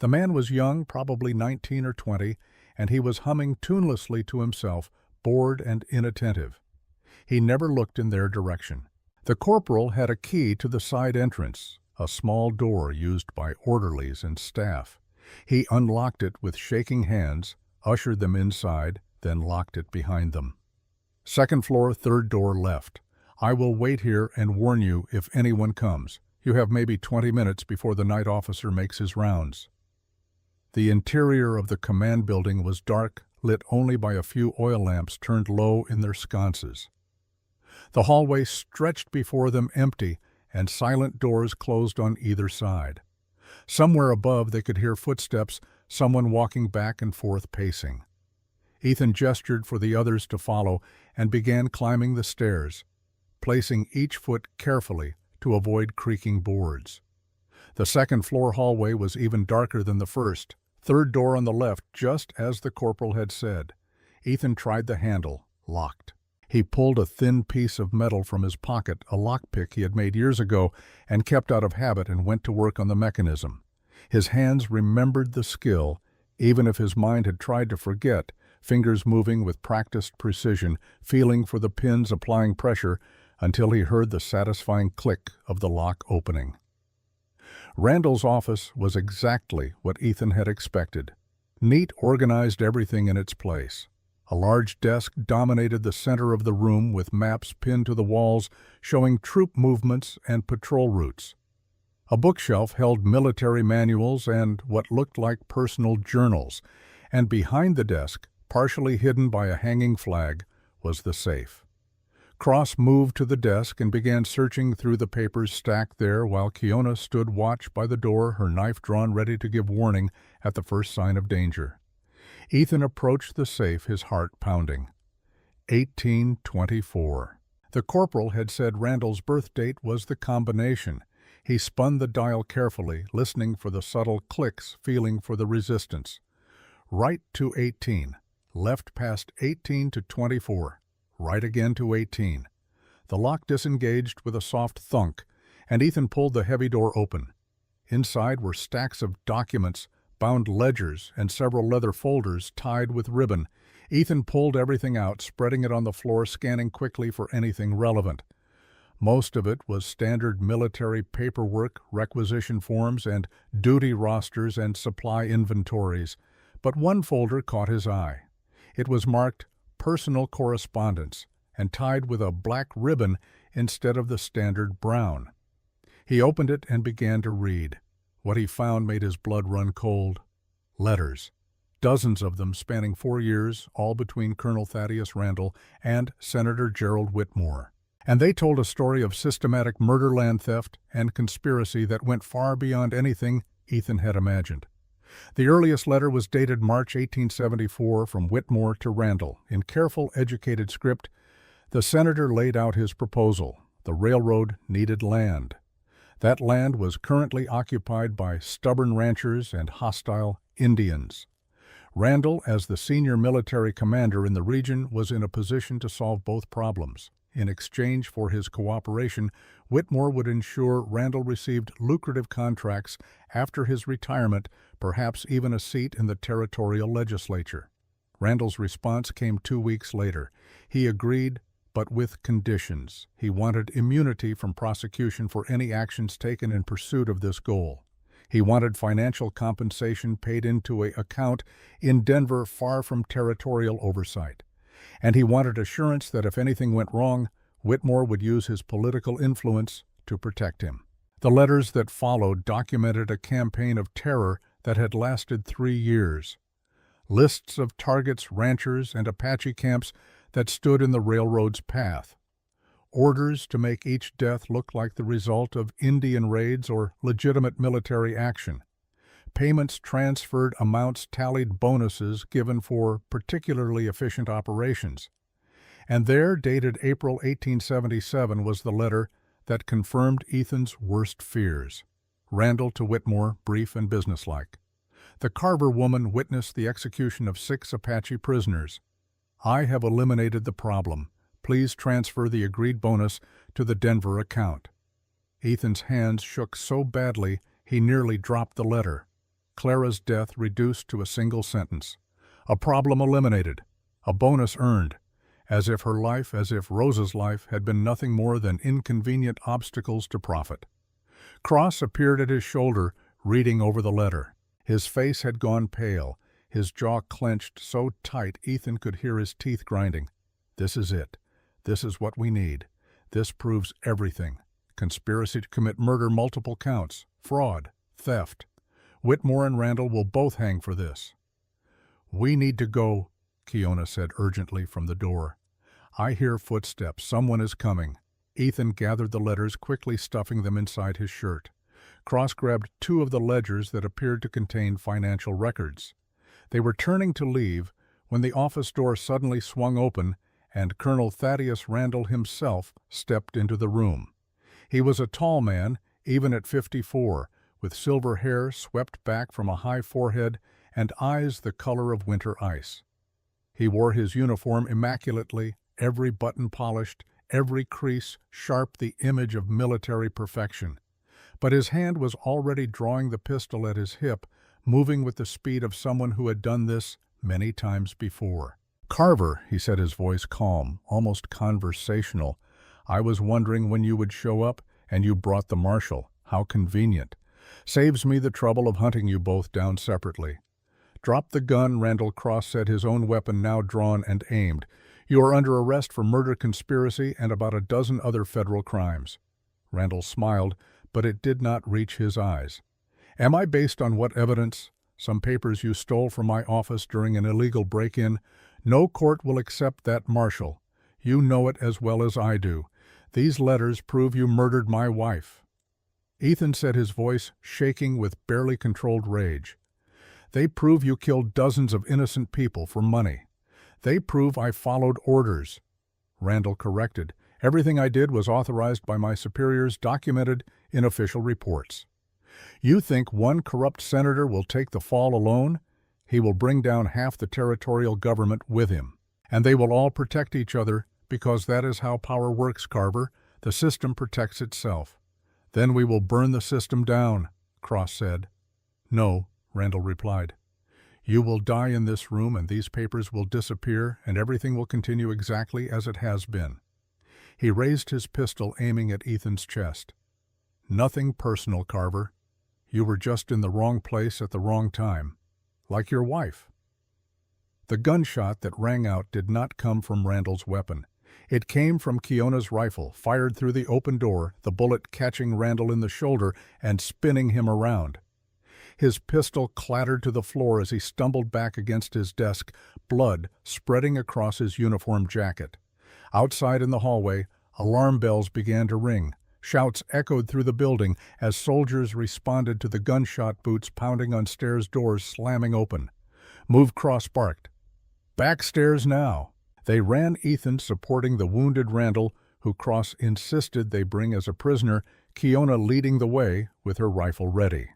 The man was young, probably 19 or 20, and he was humming tunelessly to himself, bored and inattentive. He never looked in their direction. The corporal had a key to the side entrance, a small door used by orderlies and staff. He unlocked it with shaking hands, ushered them inside, then locked it behind them. "Second floor, third door left. I will wait here and warn you if anyone comes. You have maybe 20 minutes before the night officer makes his rounds." The interior of the command building was dark, lit only by a few oil lamps turned low in their sconces. The hallway stretched before them empty, and silent doors closed on either side. Somewhere above they could hear footsteps, someone walking back and forth pacing. Ethan gestured for the others to follow and began climbing the stairs, placing each foot carefully to avoid creaking boards. The second-floor hallway was even darker than the first, third door on the left, just as the corporal had said. Ethan tried the handle, locked. He pulled a thin piece of metal from his pocket, a lockpick he had made years ago and kept out of habit, and went to work on the mechanism. His hands remembered the skill, even if his mind had tried to forget, fingers moving with practiced precision, feeling for the pins, applying pressure, until he heard the satisfying click of the lock opening. Randall's office was exactly what Ethan had expected. Neat, organized, everything in its place. A large desk dominated the center of the room with maps pinned to the walls showing troop movements and patrol routes. A bookshelf held military manuals and what looked like personal journals, and behind the desk, partially hidden by a hanging flag, was the safe. Cross moved to the desk and began searching through the papers stacked there while Kiona stood watch by the door, her knife drawn ready to give warning at the first sign of danger. Ethan approached the safe, his heart pounding. 1824. The corporal had said Randall's birth date was the combination. He spun the dial carefully, listening for the subtle clicks, feeling for the resistance. Right to 18. Left past 18 to 24. Right again to 18. The lock disengaged with a soft thunk, and Ethan pulled the heavy door open. Inside were stacks of documents, bound ledgers, and several leather folders tied with ribbon. Ethan pulled everything out, spreading it on the floor, scanning quickly for anything relevant. Most of it was standard military paperwork, requisition forms, and duty rosters and supply inventories, but one folder caught his eye. It was marked Personal Correspondence and tied with a black ribbon instead of the standard brown. He opened it and began to read. What he found made his blood run cold. Letters. Dozens of them spanning 4 years, all between Colonel Thaddeus Randall and Senator Gerald Whitmore. And they told a story of systematic murder, land theft, and conspiracy that went far beyond anything Ethan had imagined. The earliest letter was dated March 1874 from Whitmore to Randall. In careful, educated script, the senator laid out his proposal. The railroad needed land. That land was currently occupied by stubborn ranchers and hostile Indians. Randall, as the senior military commander in the region, was in a position to solve both problems. In exchange for his cooperation, Whitmore would ensure Randall received lucrative contracts after his retirement, perhaps even a seat in the territorial legislature. Randall's response came 2 weeks later. He agreed, but with conditions. He wanted immunity from prosecution for any actions taken in pursuit of this goal. He wanted financial compensation paid into an account in Denver far from territorial oversight. And he wanted assurance that if anything went wrong, Whitmore would use his political influence to protect him. The letters that followed documented a campaign of terror that had lasted 3 years. Lists of targets, ranchers, and Apache camps that stood in the railroad's path. Orders to make each death look like the result of Indian raids or legitimate military action. Payments transferred, amounts tallied, bonuses given for particularly efficient operations. And there, dated April 1877, was the letter that confirmed Ethan's worst fears. Randall to Whitmore, brief and businesslike. The Carver woman witnessed the execution of 6 Apache prisoners. I have eliminated the problem. Please transfer the agreed bonus to the Denver account. Ethan's hands shook so badly he nearly dropped the letter. Clara's death reduced to a single sentence. A problem eliminated. A bonus earned. As if her life, as if Rosa's life, had been nothing more than inconvenient obstacles to profit. Cross appeared at his shoulder, reading over the letter. His face had gone pale, his jaw clenched so tight Ethan could hear his teeth grinding. This is it. This is what we need. This proves everything. Conspiracy to commit murder, multiple counts, fraud, theft. Whitmore and Randall will both hang for this. We need to go, Kiona said urgently from the door. I hear footsteps. Someone is coming. Ethan gathered the letters, quickly stuffing them inside his shirt. Cross grabbed 2 of the ledgers that appeared to contain financial records. They were turning to leave when the office door suddenly swung open and Colonel Thaddeus Randall himself stepped into the room. He was a tall man, even at 54, with silver hair swept back from a high forehead and eyes the color of winter ice. He wore his uniform immaculately, every button polished, every crease sharp, the image of military perfection. But his hand was already drawing the pistol at his hip, moving with the speed of someone who had done this many times before. "Carver," he said, his voice calm, almost conversational, "I was wondering when you would show up, and you brought the marshal. How convenient. Saves me the trouble of hunting you both down separately." "Drop the gun," Randall Cross said, his own weapon now drawn and aimed. "You are under arrest for murder conspiracy and about a dozen other federal crimes." Randall smiled, but it did not reach his eyes. "Am I based on what evidence? Some papers you stole from my office during an illegal break-in? No court will accept that, Marshal. You know it as well as I do. These letters prove you murdered my wife." Ethan said, his voice shaking with barely controlled rage. "They prove you killed dozens of innocent people for money. They prove I followed orders." Randall corrected. "Everything I did was authorized by my superiors, documented in official reports." "You think one corrupt senator will take the fall alone? He will bring down half the territorial government with him. And they will all protect each other, because that is how power works, Carver. The system protects itself. Then we will burn the system down," Cross said. "No," Randall replied. "You will die in this room, and these papers will disappear, and everything will continue exactly as it has been." He raised his pistol, aiming at Ethan's chest. "Nothing personal, Carver. You were just in the wrong place at the wrong time. Like your wife." The gunshot that rang out did not come from Randall's weapon. It came from Kiona's rifle, fired through the open door, the bullet catching Randall in the shoulder and spinning him around. His pistol clattered to the floor as he stumbled back against his desk, blood spreading across his uniform jacket. Outside in the hallway, alarm bells began to ring. Shouts echoed through the building as soldiers responded to the gunshot boots pounding on stairs doors slamming open. "Move," Cross barked. "Backstairs now." They ran Ethan supporting the wounded Randall, who Cross insisted they bring as a prisoner, Kiona leading the way with her rifle ready.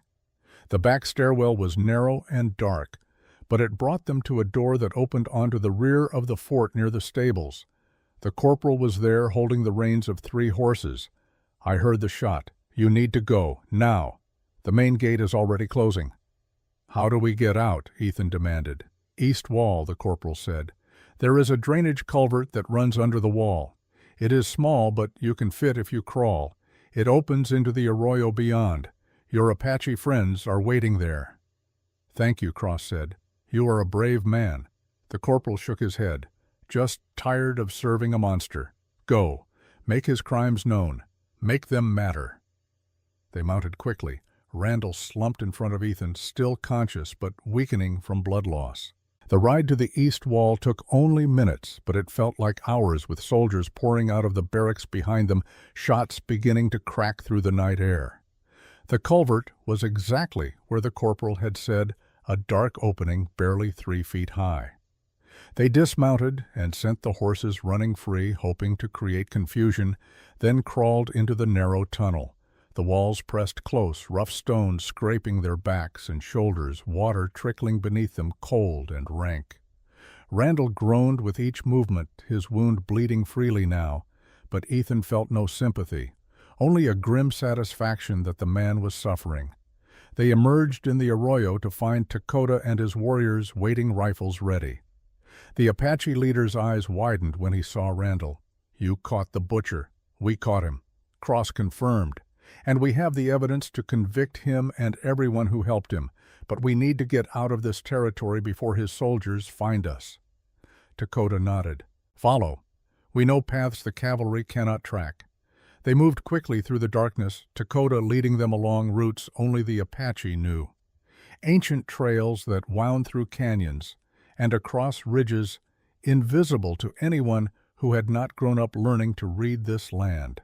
The back stairwell was narrow and dark, but it brought them to a door that opened onto the rear of the fort near the stables. The corporal was there holding the reins of 3 horses. "I heard the shot. You need to go, now. The main gate is already closing." "How do we get out?" Ethan demanded. "East wall," the corporal said. "There is a drainage culvert that runs under the wall. It is small, but you can fit if you crawl. It opens into the arroyo beyond. Your Apache friends are waiting there." "Thank you," Cross said. "You are a brave man." The corporal shook his head. "Just tired of serving a monster. Go. Make his crimes known. Make them matter." They mounted quickly. Randall slumped in front of Ethan, still conscious but weakening from blood loss. The ride to the east wall took only minutes, but it felt like hours, with soldiers pouring out of the barracks behind them, shots beginning to crack through the night air. The culvert was exactly where the corporal had said, a dark opening barely 3 feet high. They dismounted and sent the horses running free, hoping to create confusion, then crawled into the narrow tunnel. The walls pressed close, rough stones scraping their backs and shoulders, water trickling beneath them, cold and rank. Randall groaned with each movement, his wound bleeding freely now, but Ethan felt no sympathy, only a grim satisfaction that the man was suffering. They emerged in the arroyo to find Dakota and his warriors waiting, rifles ready. The Apache leader's eyes widened when he saw Randall. "You caught the butcher. We caught him. Cross confirmed. And we have the evidence to convict him and everyone who helped him, but we need to get out of this territory before his soldiers find us." Dakota nodded. "Follow. We know paths the cavalry cannot track." They moved quickly through the darkness, Dakota leading them along routes only the Apache knew. Ancient trails that wound through canyons and across ridges invisible to anyone who had not grown up learning to read this land.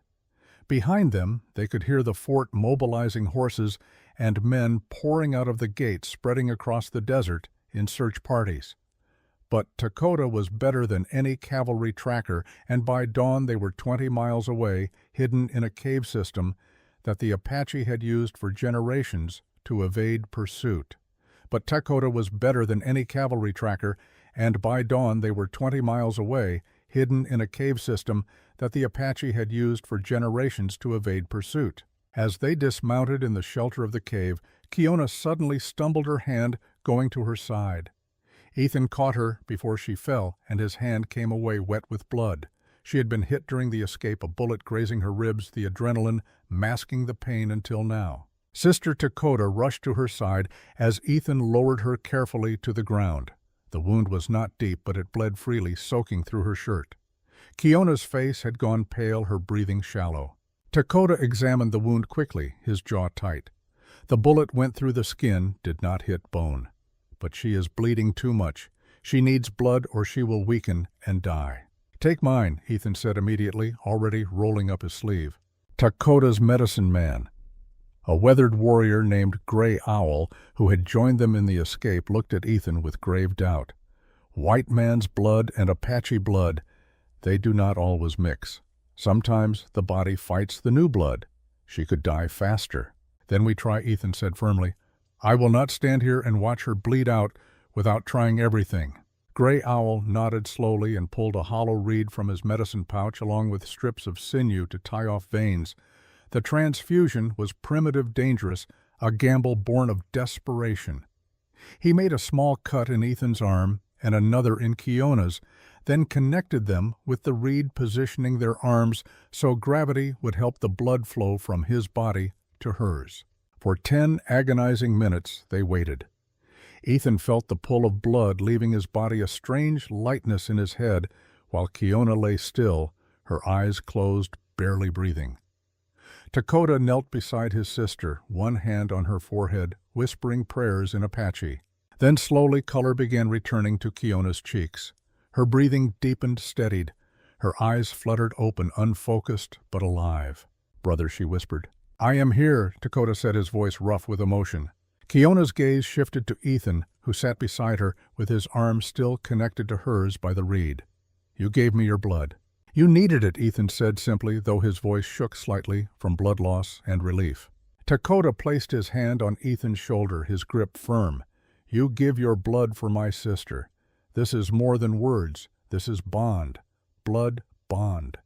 Behind them, they could hear the fort mobilizing horses and men pouring out of the gates spreading across the desert in search parties. But Dakota was better than any cavalry tracker, and by dawn they were 20 miles away, hidden in a cave system that the Apache had used for generations to evade pursuit. But Dakota was better than any cavalry tracker, and by dawn they were 20 miles away, hidden in a cave system that the Apache had used for generations to evade pursuit. As they dismounted in the shelter of the cave, Kiona suddenly stumbled her hand, going to her side. Ethan caught her before she fell, and his hand came away wet with blood. She had been hit during the escape, a bullet grazing her ribs, the adrenaline masking the pain until now. Sister Dakota rushed to her side as Ethan lowered her carefully to the ground. The wound was not deep, but it bled freely, soaking through her shirt. Kiona's face had gone pale, her breathing shallow. Dakota examined the wound quickly, his jaw tight. The bullet went through the skin, did not hit bone. But she is bleeding too much. She needs blood or she will weaken and die. Take mine, Ethan said immediately, already rolling up his sleeve. Dakota's medicine man. A weathered warrior named Gray Owl, who had joined them in the escape, looked at Ethan with grave doubt. White man's blood and Apache blood, they do not always mix. Sometimes the body fights the new blood. She could die faster. Then we try, Ethan said firmly. I will not stand here and watch her bleed out without trying everything. Gray Owl nodded slowly and pulled a hollow reed from his medicine pouch along with strips of sinew to tie off veins. The transfusion was primitive, dangerous, a gamble born of desperation. He made a small cut in Ethan's arm and another in Kiona's, then connected them with the reed, positioning their arms so gravity would help the blood flow from his body to hers. For 10 agonizing minutes they waited. Ethan felt the pull of blood leaving his body, a strange lightness in his head, while Kiona lay still, her eyes closed, barely breathing. Dakota knelt beside his sister, one hand on her forehead, whispering prayers in Apache. Then slowly color began returning to Kiona's cheeks. Her breathing deepened, steadied. Her eyes fluttered open, unfocused but alive. Brother, she whispered. I am here, Dakota said, his voice rough with emotion. Kiona's gaze shifted to Ethan, who sat beside her, with his arm still connected to hers by the reed. You gave me your blood. You needed it, Ethan said simply, though his voice shook slightly from blood loss and relief. Dakota placed his hand on Ethan's shoulder, his grip firm. You give your blood for my sister. This is more than words. This is bond. Blood bond.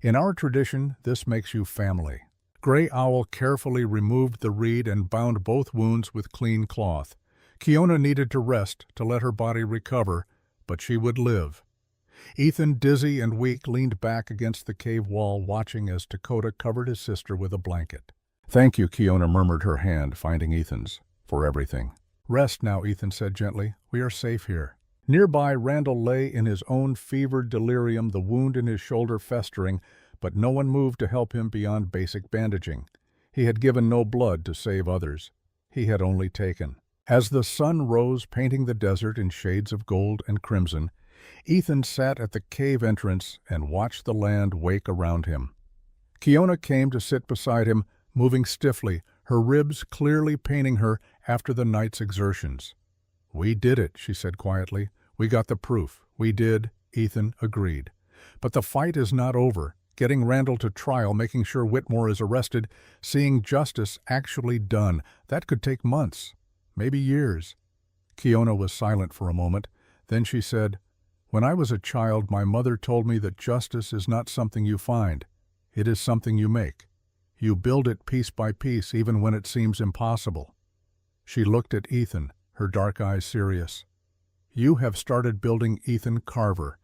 In our tradition, this makes you family. Gray Owl carefully removed the reed and bound both wounds with clean cloth. Kiona needed to rest to let her body recover, but she would live. Ethan, dizzy and weak, leaned back against the cave wall, watching as Dakota covered his sister with a blanket. Thank you, Kiona murmured, her hand finding Ethan's, for everything. Rest now, Ethan said gently. We are safe here. Nearby, Randall lay in his own fevered delirium, the wound in his shoulder festering, but no one moved to help him beyond basic bandaging. He had given no blood to save others. He had only taken. As the sun rose, painting the desert in shades of gold and crimson, Ethan sat at the cave entrance and watched the land wake around him. Kiona came to sit beside him, moving stiffly, her ribs clearly paining her after the night's exertions. We did it, she said quietly. We got the proof. We did, Ethan agreed. But the fight is not over. Getting Randall to trial, making sure Whitmore is arrested, seeing justice actually done, that could take months, maybe years. Kiona was silent for a moment. Then she said, When I was a child, my mother told me that justice is not something you find. It is something you make. You build it piece by piece, even when it seems impossible. She looked at Ethan, her dark eyes serious. You have started building Ethan Carver.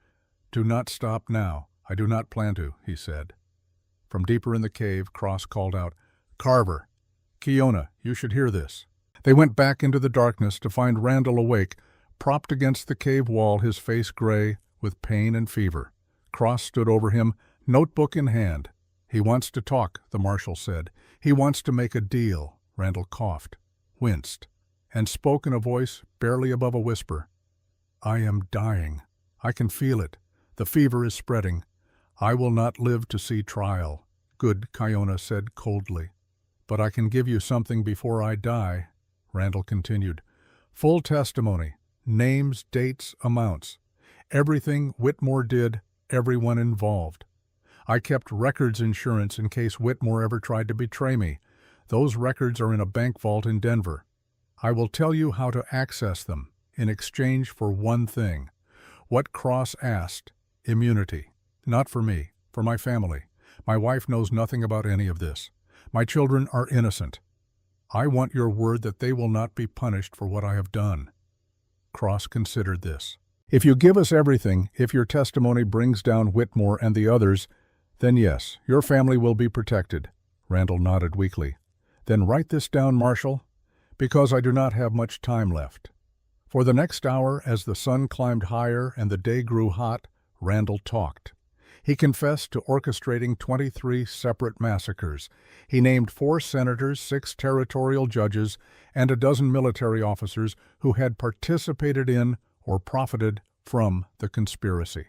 Do not stop now. I do not plan to, he said. From deeper in the cave, Cross called out, Carver! Kiona, you should hear this. They went back into the darkness to find Randall awake, propped against the cave wall, his face gray with pain and fever. Cross stood over him, notebook in hand. He wants to talk, the marshal said. He wants to make a deal. Randall coughed, winced, and spoke in a voice barely above a whisper. I am dying. I can feel it. The fever is spreading. I will not live to see trial. Good, Kiona said coldly. But I can give you something before I die, Randall continued. Full testimony, names, dates, amounts. Everything Whitmore did, everyone involved. I kept records insurance in case Whitmore ever tried to betray me. Those records are in a bank vault in Denver. I will tell you how to access them, in exchange for one thing. What Cross asked, immunity. Not for me, for my family. My wife knows nothing about any of this. My children are innocent. I want your word that they will not be punished for what I have done. Cross considered this. If you give us everything, if your testimony brings down Whitmore and the others, then yes, your family will be protected. Randall nodded weakly. Then write this down, Marshal, because I do not have much time left. For the next hour, as the sun climbed higher and the day grew hot, Randall talked. He confessed to orchestrating 23 separate massacres. He named 4 senators, 6 territorial judges, and a dozen military officers who had participated in or profited from the conspiracy.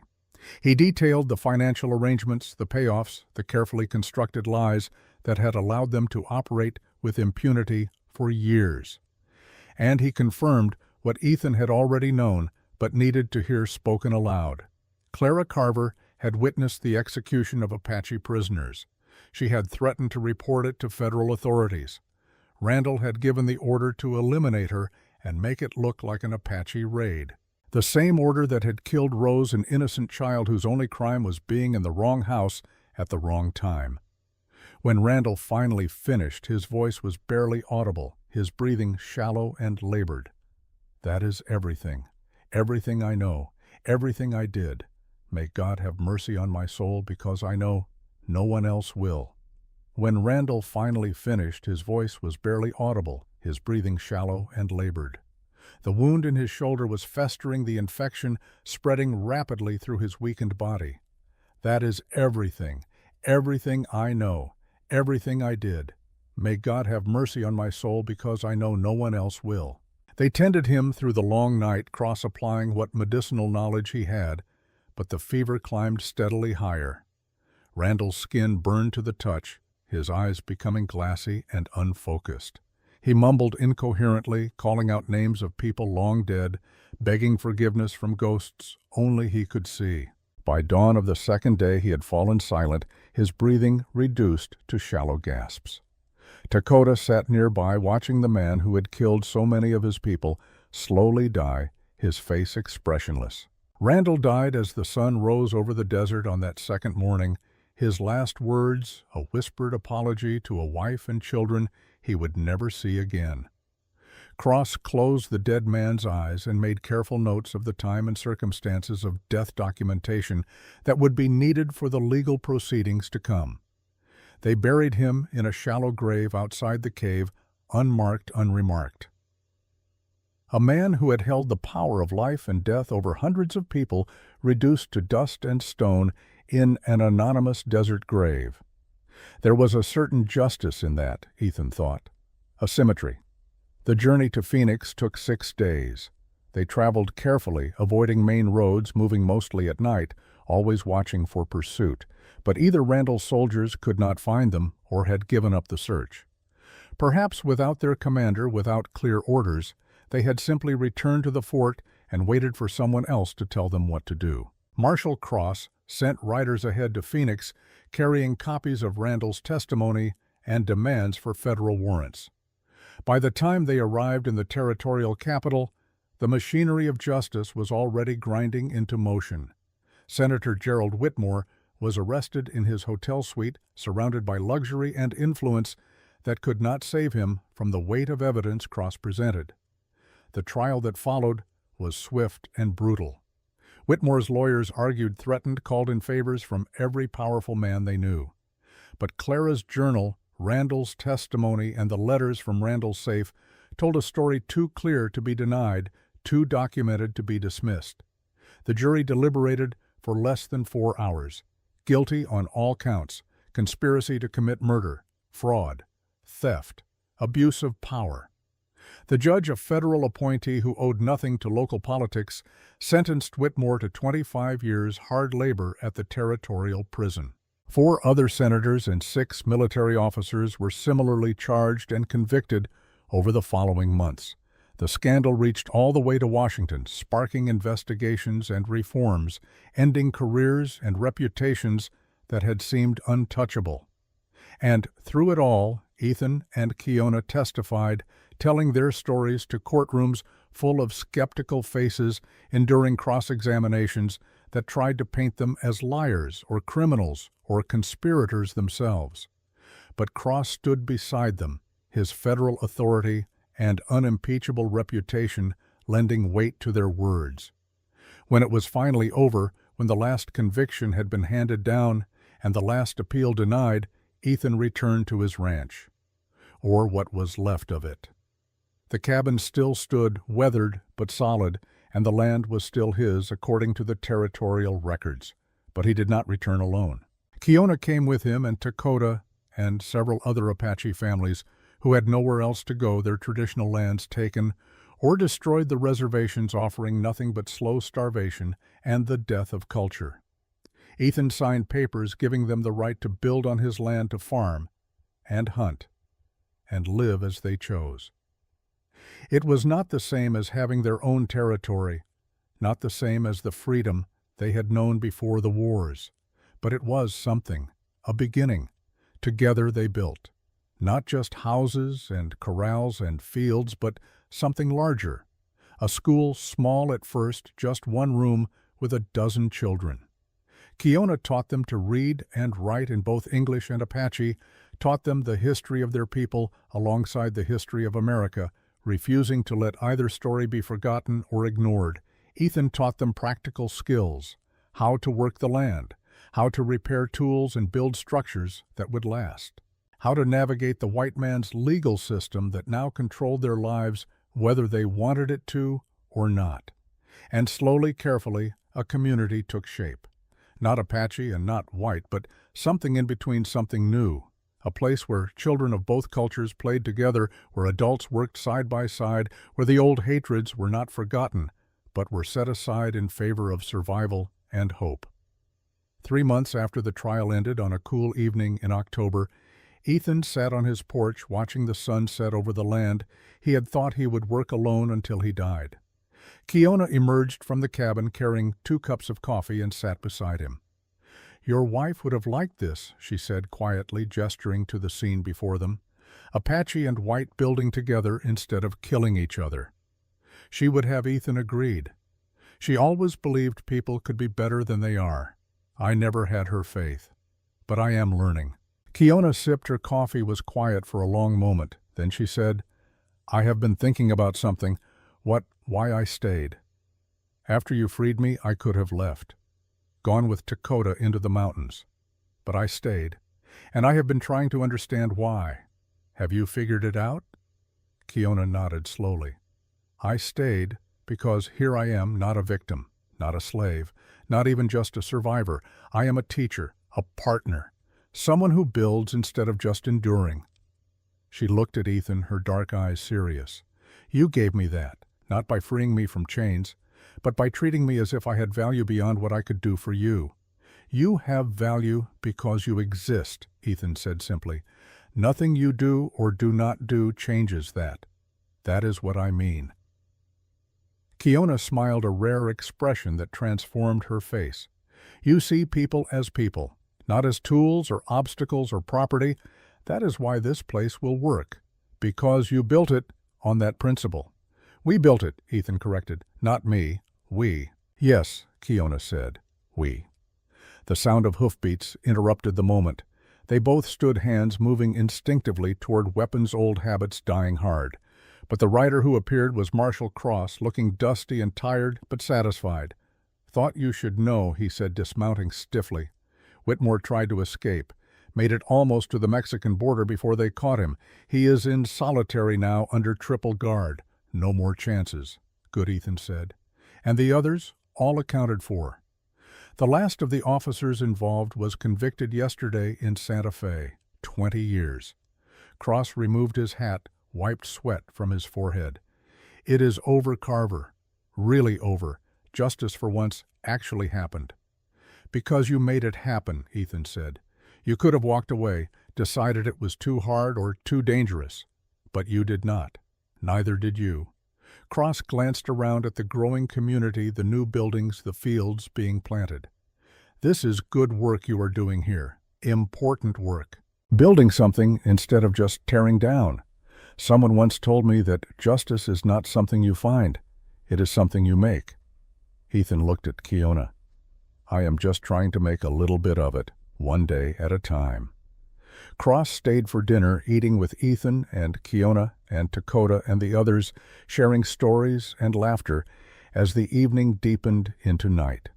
He detailed the financial arrangements, the payoffs, the carefully constructed lies that had allowed them to operate with impunity for years. And he confirmed what Ethan had already known but needed to hear spoken aloud. Clara Carver had witnessed the execution of Apache prisoners. She had threatened to report it to federal authorities. Randall had given the order to eliminate her and make it look like an Apache raid. The same order that had killed Rose, an innocent child whose only crime was being in the wrong house at the wrong time. When Randall finally finished, his voice was barely audible, his breathing shallow and labored. That is everything. Everything I know. Everything I did. May God have mercy on my soul, because I know no one else will. When Randall finally finished, his voice was barely audible, his breathing shallow and labored. The wound in his shoulder was festering, the infection spreading rapidly through his weakened body. That is everything. Everything I know. Everything I did. May God have mercy on my soul, because I know no one else will. They tended him through the long night, cross-applying what medicinal knowledge he had, but the fever climbed steadily higher. Randall's skin burned to the touch, his eyes becoming glassy and unfocused. He mumbled incoherently, calling out names of people long dead, begging forgiveness from ghosts only he could see. By dawn of the second day he had fallen silent, his breathing reduced to shallow gasps. Dakota sat nearby, watching the man who had killed so many of his people slowly die, his face expressionless. Randall died as the sun rose over the desert on that second morning, his last words a whispered apology to a wife and children he would never see again. Cross closed the dead man's eyes and made careful notes of the time and circumstances of death documentation that would be needed for the legal proceedings to come. They buried him in a shallow grave outside the cave, unmarked, unremarked. A man who had held the power of life and death over hundreds of people, reduced to dust and stone in an anonymous desert grave. There was a certain justice in that, Ethan thought. A symmetry. The journey to Phoenix took 6 days. They traveled carefully, avoiding main roads, moving mostly at night, always watching for pursuit. But either Randall's soldiers could not find them or had given up the search. Perhaps without their commander, without clear orders, they had simply returned to the fort and waited for someone else to tell them what to do. Marshal Cross sent riders ahead to Phoenix, carrying copies of Randall's testimony and demands for federal warrants. By the time they arrived in the territorial capital, the machinery of justice was already grinding into motion. Senator Gerald Whitmore was arrested in his hotel suite, surrounded by luxury and influence that could not save him from the weight of evidence Cross presented. The trial that followed was swift and brutal. Whitmore's lawyers argued, threatened, called in favors from every powerful man they knew. But Clara's journal, Randall's testimony, and the letters from Randall's safe told a story too clear to be denied, too documented to be dismissed. The jury deliberated for less than 4 hours. Guilty on all counts: conspiracy to commit murder, fraud, theft, abuse of power. The judge, a federal appointee who owed nothing to local politics, sentenced Whitmore to 25 years hard labor at the territorial prison. 4 other senators and 6 military officers were similarly charged and convicted over the following months. The scandal reached all the way to Washington, sparking investigations and reforms, ending careers and reputations that had seemed untouchable. And through it all, Ethan and Kiona testified, telling their stories to courtrooms full of skeptical faces, enduring cross-examinations that tried to paint them as liars or criminals or conspirators themselves. But Cross stood beside them, his federal authority and unimpeachable reputation lending weight to their words. When it was finally over, when the last conviction had been handed down and the last appeal denied, Ethan returned to his ranch, or what was left of it. The cabin still stood, weathered but solid, and the land was still his according to the territorial records. But he did not return alone. Kiona came with him, and Dakota and several other Apache families who had nowhere else to go, their traditional lands taken, or destroyed the reservations, offering nothing but slow starvation and the death of culture. Ethan signed papers giving them the right to build on his land, to farm and hunt and live as they chose. It was not the same as having their own territory, not the same as the freedom they had known before the wars, but it was something, a beginning. Together they built, not just houses and corrals and fields, but something larger. A school, small at first, just one room with a dozen children. Kiona taught them to read and write in both English and Apache, taught them the history of their people alongside the history of America, refusing to let either story be forgotten or ignored. Ethan taught them practical skills, how to work the land, how to repair tools and build structures that would last, how to navigate the white man's legal system that now controlled their lives whether they wanted it to or not. And slowly, carefully, a community took shape. Not Apache and not white, but something in between, something new. A place where children of both cultures played together, where adults worked side by side, where the old hatreds were not forgotten, but were set aside in favor of survival and hope. 3 months after the trial ended, on a cool evening in October, Ethan sat on his porch watching the sun set over the land he had thought he would work alone until he died. Kiona emerged from the cabin carrying 2 cups of coffee and sat beside him. "Your wife would have liked this," she said quietly, gesturing to the scene before them. "Apache and white building together instead of killing each other." She would have Ethan agreed. She always believed people could be better than they are. I never had her faith. But I am learning. Kiona sipped her coffee, was quiet for a long moment. Then she said, "I have been thinking about something, why I stayed. After you freed me, I could have left, gone with Dakota into the mountains. But I stayed, and I have been trying to understand why. Have you figured it out?" Kiona nodded slowly. "I stayed because here I am, not a victim, not a slave, not even just a survivor. I am a teacher, a partner, someone who builds instead of just enduring." She looked at Ethan, her dark eyes serious. "You gave me that, not by freeing me from chains, but by treating me as if I had value beyond what I could do for you." "You have value because you exist," Ethan said simply. "Nothing you do or do not do changes that. That is what I mean." Kiona smiled, a rare expression that transformed her face. "You see people as people, not as tools or obstacles or property. That is why this place will work, because you built it on that principle." "We built it," Ethan corrected. "Not me. We." "Yes," Kiona said. "We." The sound of hoofbeats interrupted the moment. They both stood, hands moving instinctively toward weapons, old habits dying hard. But the rider who appeared was Marshal Cross, looking dusty and tired, but satisfied. "Thought you should know," he said, dismounting stiffly. "Whitmore tried to escape, made it almost to the Mexican border before they caught him. He is in solitary now under triple guard. No more chances." "Good," Ethan said. "And the others, all accounted for?" "The last of the officers involved was convicted yesterday in Santa Fe. 20 years. Cross removed his hat, wiped sweat from his forehead. "It is over, Carver. Really over. Justice for once actually happened." "Because you made it happen," Ethan said. You could have walked away, decided it was too hard or too dangerous. But you did not. Neither did you. Cross glanced around at the growing community, the new buildings, the fields being planted. This is good work you are doing here. Important work. Building something instead of just tearing down. Someone once told me that justice is not something you find. It is something you make. Ethan looked at Kiona. I am just trying to make a little bit of it, one day at a time. Cross stayed for dinner, eating with Ethan and Kiona and Dakota and the others, sharing stories and laughter as the evening deepened into night.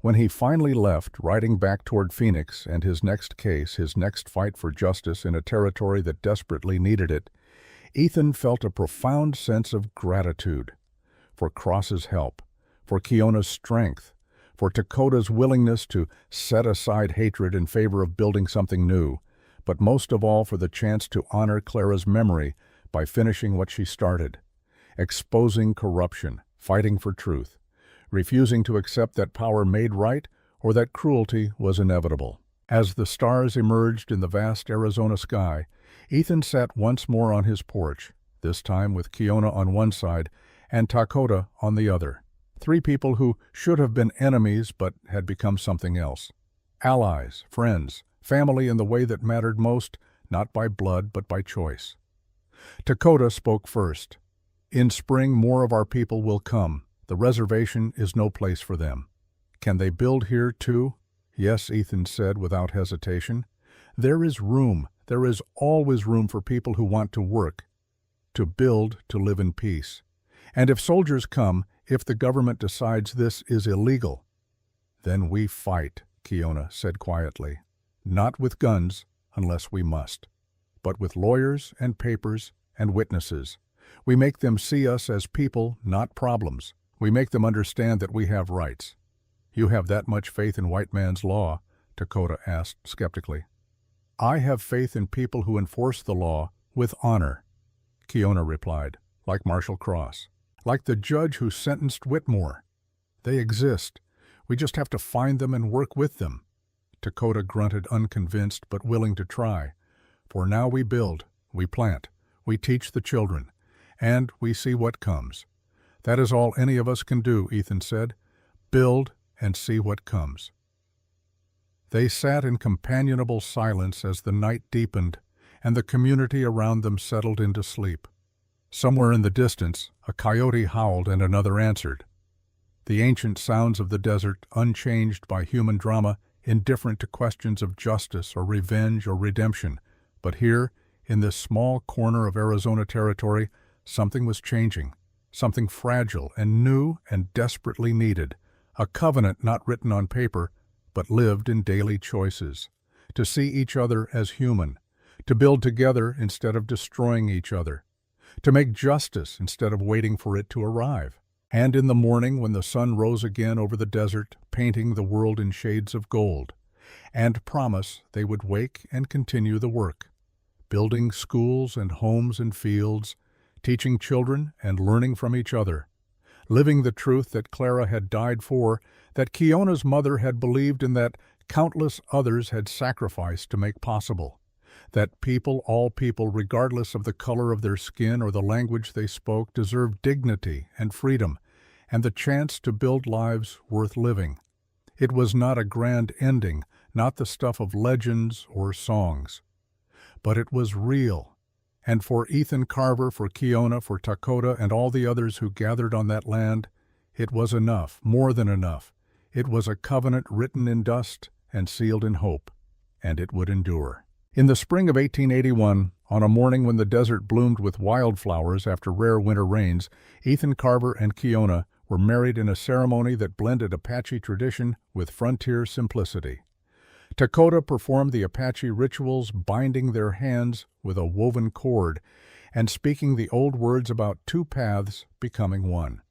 When he finally left, riding back toward Phoenix and his next case, his next fight for justice in a territory that desperately needed it, Ethan felt a profound sense of gratitude for Cross's help, for Kiona's strength, for Dakota's willingness to set aside hatred in favor of building something new, but most of all for the chance to honor Clara's memory by finishing what she started, exposing corruption, fighting for truth, refusing to accept that power made right or that cruelty was inevitable. As the stars emerged in the vast Arizona sky, Ethan sat once more on his porch, this time with Kiona on one side and Dakota on the other. Three people who should have been enemies but had become something else. Allies, friends, family in the way that mattered most, not by blood but by choice. Dakota spoke first. In spring, more of our people will come. The reservation is no place for them. Can they build here too? Yes, Ethan said without hesitation. There is room. There is always room for people who want to work, to build, to live in peace. And if soldiers come, if the government decides this is illegal, then we fight, Kiona said quietly. Not with guns, unless we must, but with lawyers and papers and witnesses. We make them see us as people, not problems. We make them understand that we have rights. You have that much faith in white man's law? Dakota asked skeptically. I have faith in people who enforce the law with honor, Kiona replied, like Marshall Cross, like the judge who sentenced Whitmore. They exist. We just have to find them and work with them. Dakota grunted, unconvinced but willing to try. For now we build, we plant, we teach the children, and we see what comes. That is all any of us can do, Ethan said. Build and see what comes. They sat in companionable silence as the night deepened and the community around them settled into sleep. Somewhere in the distance, a coyote howled and another answered. The ancient sounds of the desert, unchanged by human drama, indifferent to questions of justice or revenge or redemption. But here, in this small corner of Arizona territory, something was changing, something fragile and new and desperately needed, a covenant not written on paper, but lived in daily choices, to see each other as human, to build together instead of destroying each other, to make justice instead of waiting for it to arrive. And in the morning, when the sun rose again over the desert, painting the world in shades of gold, and promise they would wake and continue the work, building schools and homes and fields, teaching children and learning from each other, living the truth that Clara had died for, that Kiona's mother had believed in, that countless others had sacrificed to make possible, that people, all people, regardless of the color of their skin or the language they spoke, deserved dignity and freedom and the chance to build lives worth living. It was not a grand ending, not the stuff of legends or songs, but it was real. And for Ethan Carver, for Kiona, for Dakota, and all the others who gathered on that land, it was enough, more than enough. It was a covenant written in dust and sealed in hope, and it would endure. In the spring of 1881, on a morning when the desert bloomed with wildflowers after rare winter rains, Ethan Carver and Kiona were married in a ceremony that blended Apache tradition with frontier simplicity. Dakota performed the Apache rituals, binding their hands with a woven cord and speaking the old words about two paths becoming one.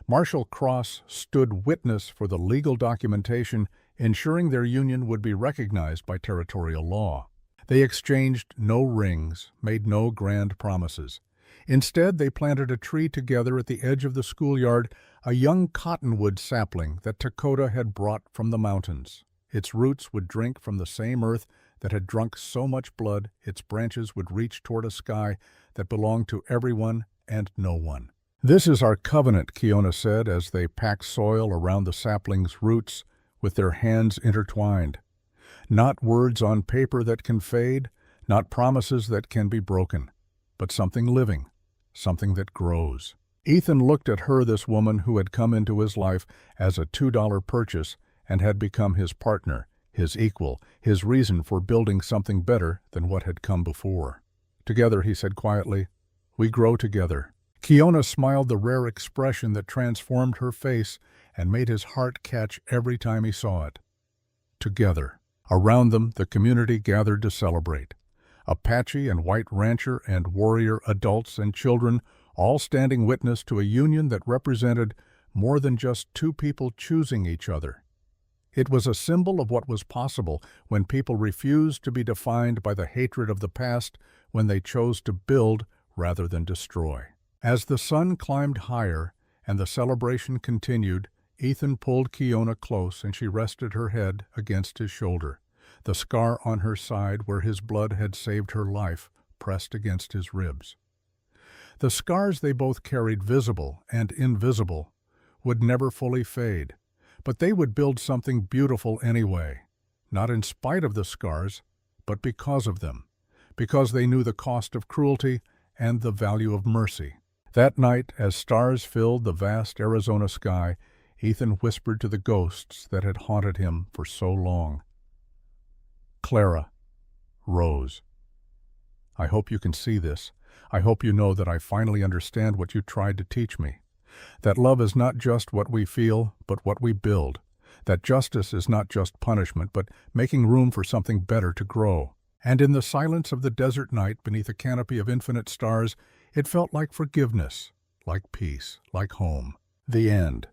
Marshall Cross stood witness for the legal documentation, ensuring their union would be recognized by territorial law. They exchanged no rings, made no grand promises. Instead, they planted a tree together at the edge of the schoolyard, a young cottonwood sapling that Dakota had brought from the mountains. Its roots would drink from the same earth that had drunk so much blood. Its branches would reach toward a sky that belonged to everyone and no one. "This is our covenant," Kiona said as they packed soil around the sapling's roots with their hands intertwined. "Not words on paper that can fade, not promises that can be broken, but something living, something that grows." Ethan looked at her, this woman who had come into his life as a $2 purchase and had become his partner, his equal, his reason for building something better than what had come before. "Together," he said quietly, "we grow together." Kiona smiled, the rare expression that transformed her face and made his heart catch every time he saw it. Together. Around them, the community gathered to celebrate. Apache and white rancher and warrior, adults and children, all standing witness to a union that represented more than just two people choosing each other. It was a symbol of what was possible when people refused to be defined by the hatred of the past, when they chose to build rather than destroy. As the sun climbed higher and the celebration continued, Ethan pulled Kiona close and she rested her head against his shoulder. The scar on her side where his blood had saved her life pressed against his ribs. The scars they both carried, visible and invisible, would never fully fade, but they would build something beautiful anyway, not in spite of the scars, but because of them, because they knew the cost of cruelty and the value of mercy. That night, as stars filled the vast Arizona sky, Ethan whispered to the ghosts that had haunted him for so long. "Clara, Rose, I hope you can see this. I hope you know that I finally understand what you tried to teach me. That love is not just what we feel, but what we build. That justice is not just punishment, but making room for something better to grow." And in the silence of the desert night, beneath a canopy of infinite stars, it felt like forgiveness, like peace, like home. The end.